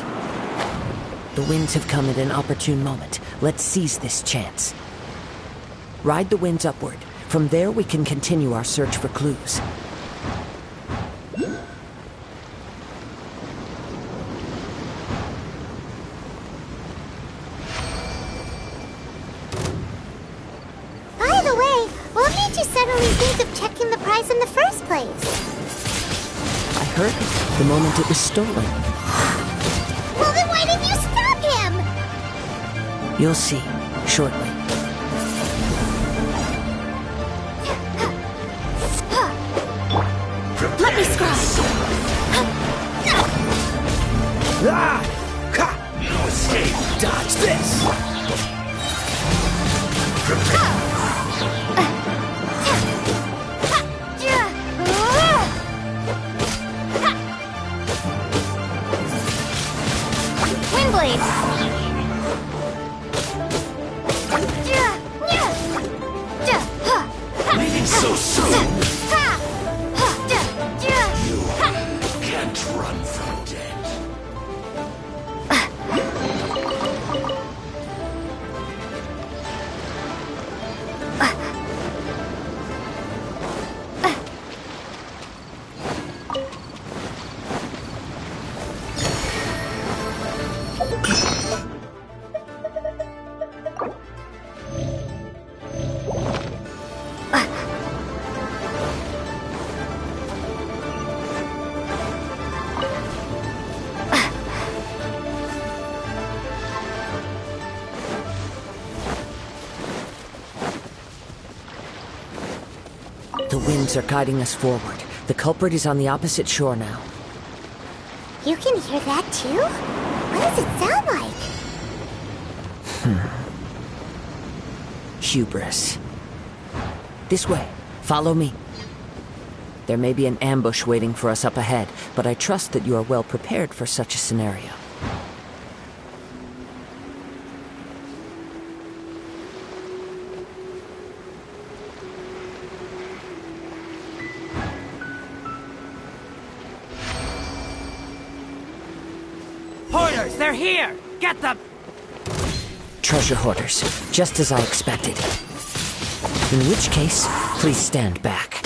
S9: The winds have come at an opportune moment. Let's seize this chance. Ride the winds upward. From there, we can continue our search for clues.
S2: By the way, what made you suddenly think of checking the prize in the first place?
S9: I heard it the moment it was stolen.
S2: Well, then why didn't you stop him?
S9: You'll see, shortly.
S2: Let me scry.
S4: No escape! Dodge this! Leaving so soon! You can't run from death.
S9: The winds are guiding us forward. The culprit is on the opposite shore now.
S2: You can hear that too? What does it sound like?
S9: Hubris. This way. Follow me. There may be an ambush waiting for us up ahead, but I trust that you are well prepared for such a scenario.
S11: Hoarders, they're here! Get them!
S9: Treasure hoarders, just as I expected. In which case, please stand back.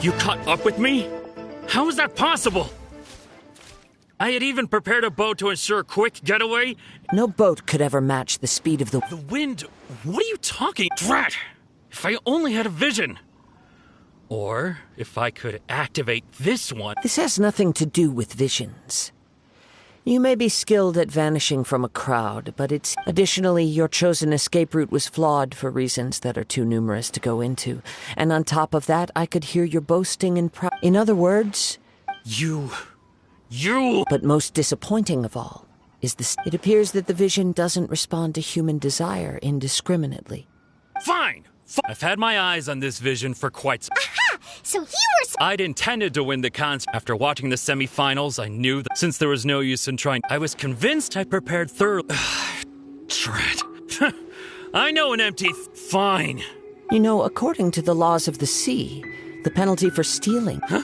S16: You caught up with me? How is that possible? I had even prepared a boat to ensure a quick getaway.
S9: No boat could ever match the speed of the
S16: wind. What are you talking? Drat! If I only had a vision. Or if I could activate this one.
S9: This has nothing to do with visions. You may be skilled at vanishing from a crowd, but it's... Additionally, your chosen escape route was flawed for reasons that are too numerous to go into. And on top of that, I could hear your boasting and In other words...
S16: You...
S9: But most disappointing of all is this. It appears that the vision doesn't respond to human desire indiscriminately.
S16: Fine! I've had my eyes on this vision for quite some...
S2: Aha! So you were...
S16: I'd intended to win the contest. After watching the semifinals, I knew that since there was no use in trying, I was convinced I prepared thoroughly. Drat. I know an empty... Fine.
S9: You know, according to the laws of the sea, the penalty for stealing...
S16: Huh?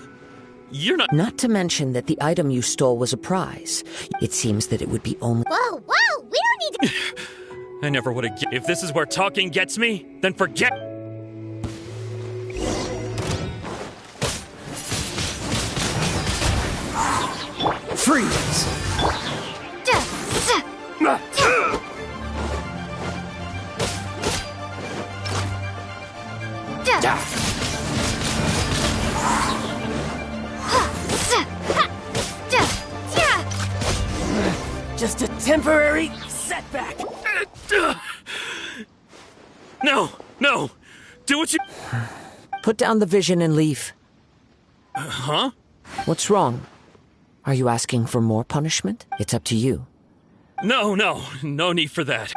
S16: You're not...
S9: Not to mention that the item you stole was a prize. It seems that it would be only...
S2: Whoa, whoa! We don't need to...
S16: I never would have... If this is where talking gets me, then forget...
S11: Freeze! Just a temporary setback.
S16: No, no. Do what you...
S9: Put down the vision and leave.
S16: Huh?
S9: What's wrong? Are you asking for more punishment? It's up to you.
S16: No, no. No need for that.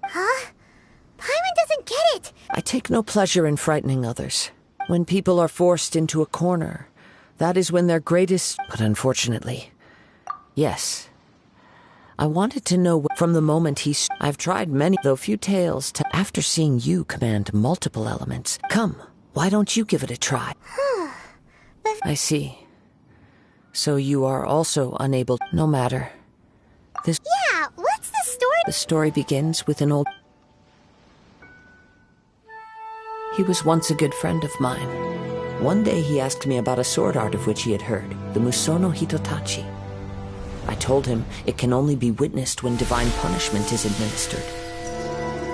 S2: Huh? Paimon doesn't get it.
S9: I take no pleasure in frightening others. When people are forced into a corner, that is when they're greatest... But unfortunately, yes. I wanted to know from the moment I've tried many, though few tales, after seeing you command multiple elements. Come, why don't you give it a try? I see. So you are also unable... No matter.
S2: Yeah, what's the story?
S9: The story begins with an old... He was once a good friend of mine. One day he asked me about a sword art of which he had heard, the Musono Hitotachi. I told him it can only be witnessed when divine punishment is administered.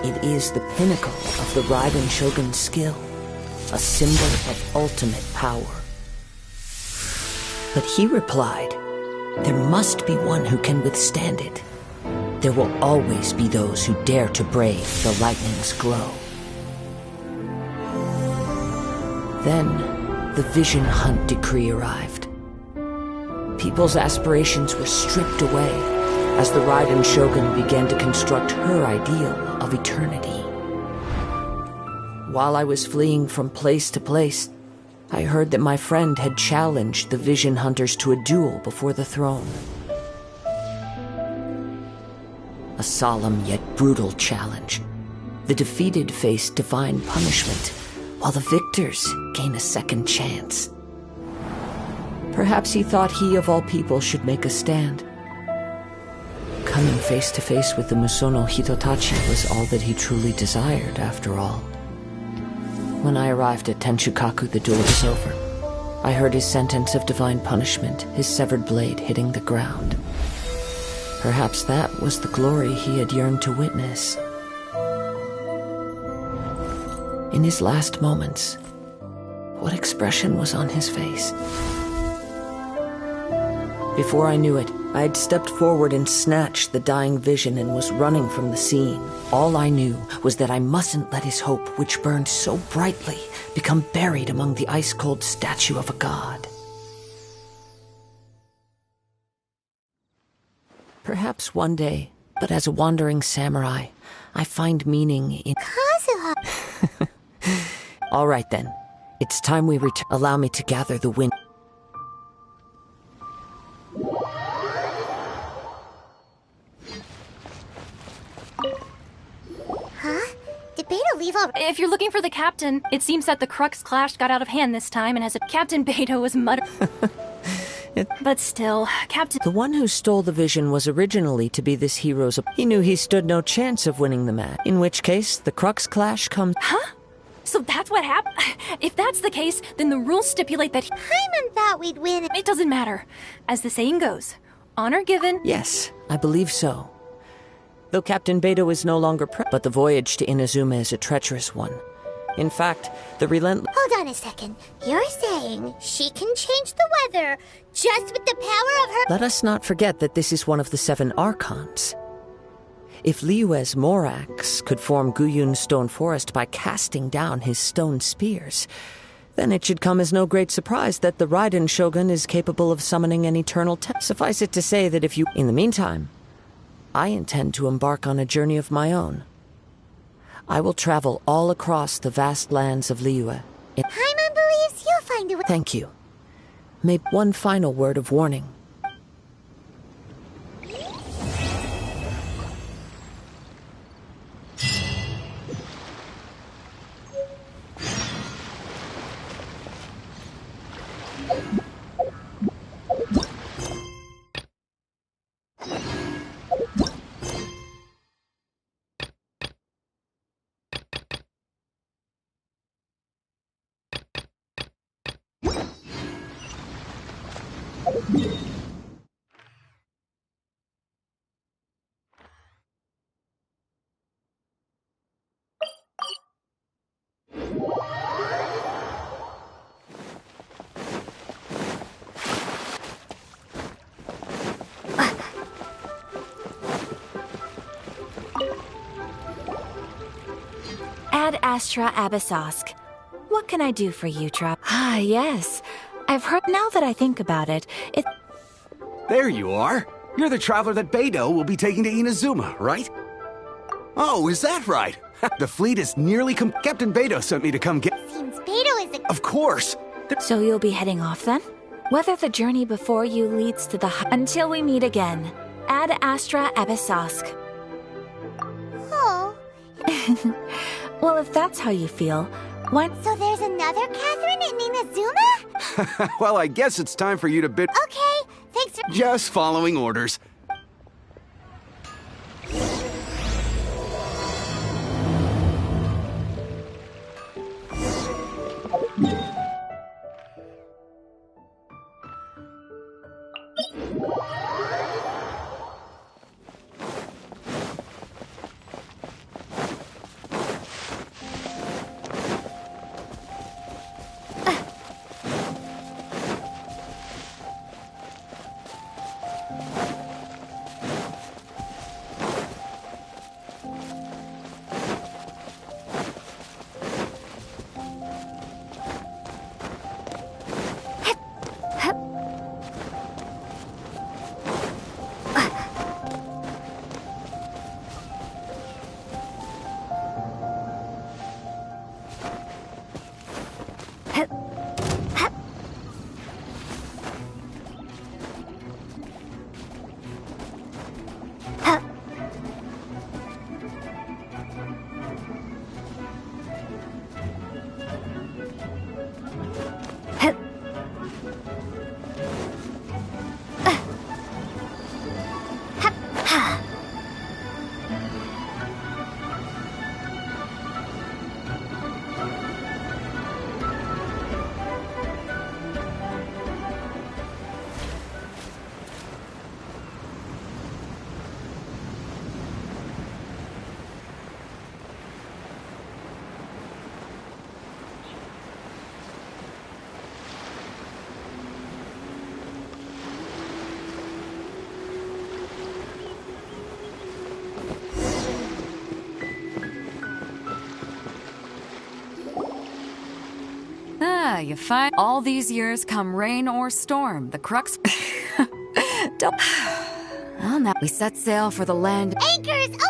S9: It is the pinnacle of the Raiden Shogun's skill, a symbol of ultimate power. But he replied, there must be one who can withstand it. There will always be those who dare to brave the lightning's glow. Then, the Vision Hunt decree arrived. People's aspirations were stripped away as the Raiden Shogun began to construct her ideal of eternity. While I was fleeing from place to place, I heard that my friend had challenged the Vision Hunters to a duel before the throne. A solemn yet brutal challenge. The defeated face divine punishment, while the victors gain a second chance. Perhaps he thought he of all people should make a stand. Coming face to face with the Musono Hitotachi was all that he truly desired, after all. When I arrived at Tenshukaku, the duel was over. I heard his sentence of divine punishment, his severed blade hitting the ground. Perhaps that was the glory he had yearned to witness. In his last moments, What expression was on his face? Before I knew it, I had stepped forward and snatched the dying vision and was running from the scene. All I knew was that I mustn't let his hope, which burned so brightly, become buried among the ice-cold statue of a god. Perhaps one day, but as a wandering samurai, I find meaning in...
S2: Kazuha!
S9: All right then. It's time we return. Allow me to gather the wind.
S2: Huh? Did Beto leave already?
S6: If you're looking for the captain, it seems that the Crux clash got out of hand this time and has a Captain Beto was muttering. But still, Captain...
S9: The one who stole the vision was originally to be this hero's... He knew he stood no chance of winning the match. In which case, the Crux clash comes...
S6: Huh? So that's what happened? If that's the case, then the rules stipulate that...
S2: Paimon thought we'd win.
S6: It doesn't matter. As the saying goes, honor given...
S9: Yes, I believe so. Though Captain Beto is no longer but the voyage to Inazuma is a treacherous one. In fact, the relentless...
S2: Hold on a second. You're saying she can change the weather just with the power of her...
S9: Let us not forget that this is one of the 7 Archons. If Liyue's Morax could form Guyun's stone forest by casting down his stone spears, then it should come as no great surprise that the Raiden Shogun is capable of summoning an eternal Suffice it to say that if you... In the meantime, I intend to embark on a journey of my own. I will travel all across the vast lands of Liyue.
S2: Paimon believes you'll find a way.
S9: Thank you. Maybe one final word of warning.
S17: Ad Astra Abyssosk. What can I do for you, Trop? Ah, yes. I've heard... Now that I think about it,
S18: There you are. You're the traveler that Beto will be taking to Inazuma, right? Oh, is that right? The fleet is nearly Captain Beto sent me to come get...
S2: Seems Beto is a...
S18: Of course!
S17: So you'll be heading off then? Whether the journey before you leads to the... Until we meet again. Ad Astra Abyssosk.
S2: Oh.
S17: Well, if that's how you feel, why...
S2: So there's another Catherine in Inazuma?
S18: Well, I guess it's time for you to bid...
S2: Okay, thanks for...
S18: Just following orders.
S8: you find all these years come rain or storm, the crux. Don't. Well, now we set sail for the land.
S2: Anchors away!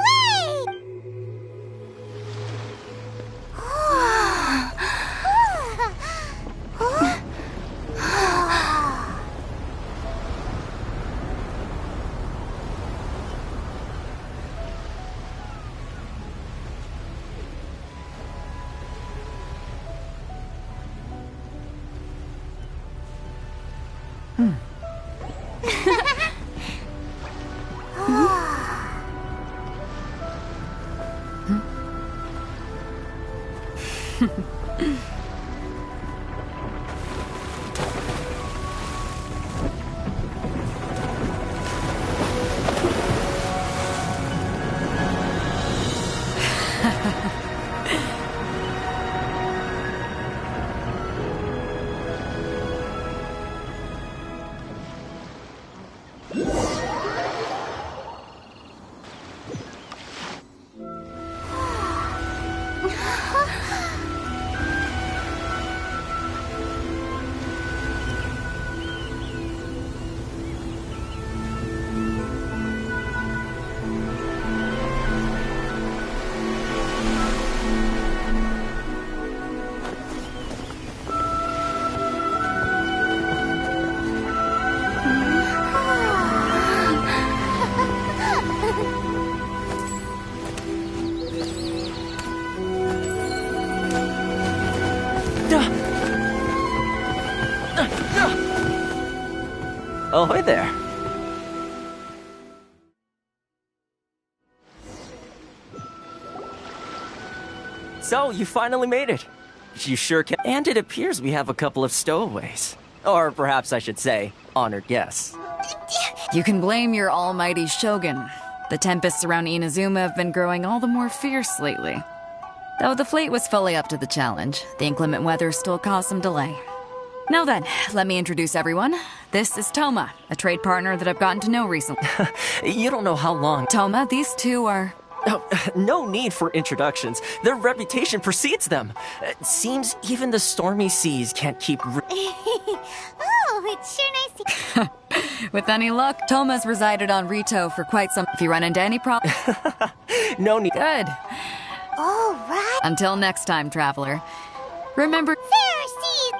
S19: Ahoy there. So, you finally made it. You sure can. And it appears we have a couple of stowaways. Or perhaps I should say, honored guests.
S8: You can blame your almighty shogun. The tempests around Inazuma have been growing all the more fierce lately. Though the fleet was fully up to the challenge, the inclement weather still caused some delay. Now then, let me introduce everyone. This is Toma, a trade partner that I've gotten to know recently.
S19: You don't know how long.
S8: Toma, these two are...
S19: Oh, no need for introductions. Their reputation precedes them. It seems even the stormy seas can't keep...
S2: Oh, it's sure nice to...
S8: With any luck, Toma's resided on Rito for quite some... If you run into any problem...
S19: No need...
S8: Good.
S2: All right.
S8: Until next time, traveler. Remember...
S2: Pharisees!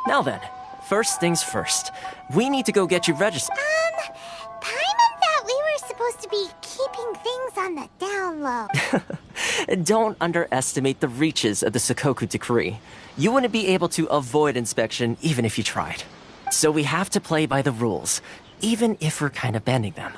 S19: Now then, first things first. We need to go get you registered.
S2: Paimon thought we were supposed to be keeping things on the down low.
S19: Don't underestimate the reaches of the Sakoku decree. You wouldn't be able to avoid inspection even if you tried. So we have to play by the rules, even if we're kind of bending them.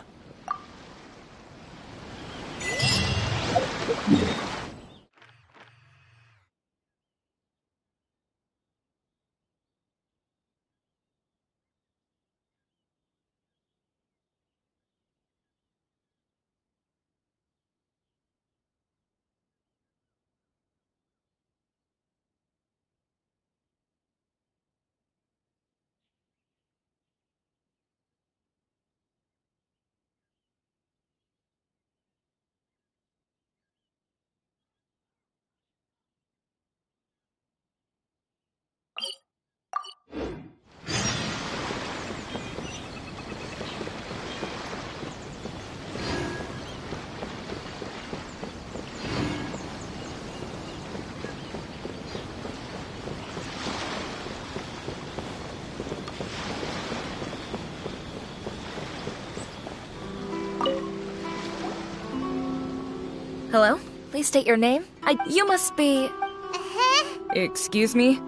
S17: Hello? Please state your name. You must be... Excuse me?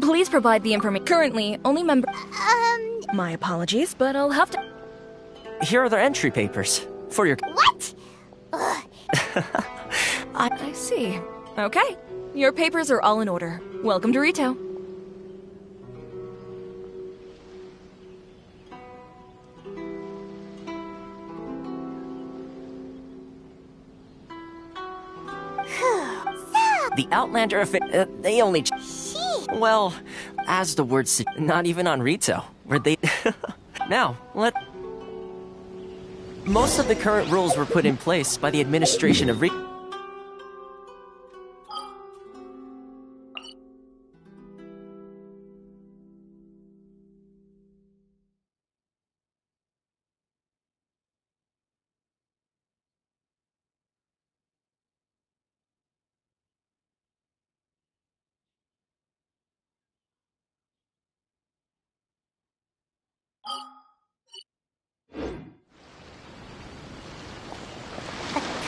S17: Please provide the information. Currently, only member... My apologies, but I'll have to...
S19: Here are their entry papers. For your...
S2: What?
S17: I see. Okay. Your papers are all in order. Welcome to Rito.
S19: The Outlander they only... Well, as the word not even on Rito, where they... Now, Most of the current rules were put in place by the administration of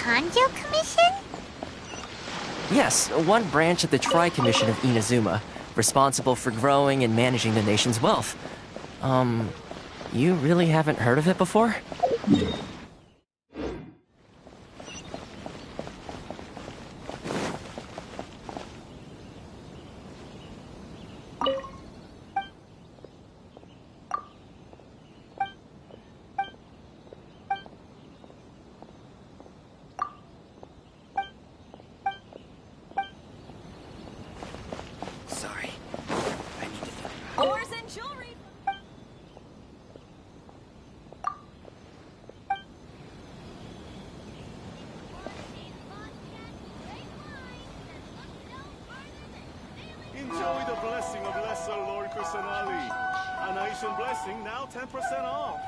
S2: Kanjo Commission?
S19: Yes, one branch of the Tri-Commission of Inazuma, responsible for growing and managing the nation's wealth. You really haven't heard of it before?
S17: Ores and jewelry.
S20: Enjoy the blessing of Lesser Lord Kusanali. A nation blessing now 10% off.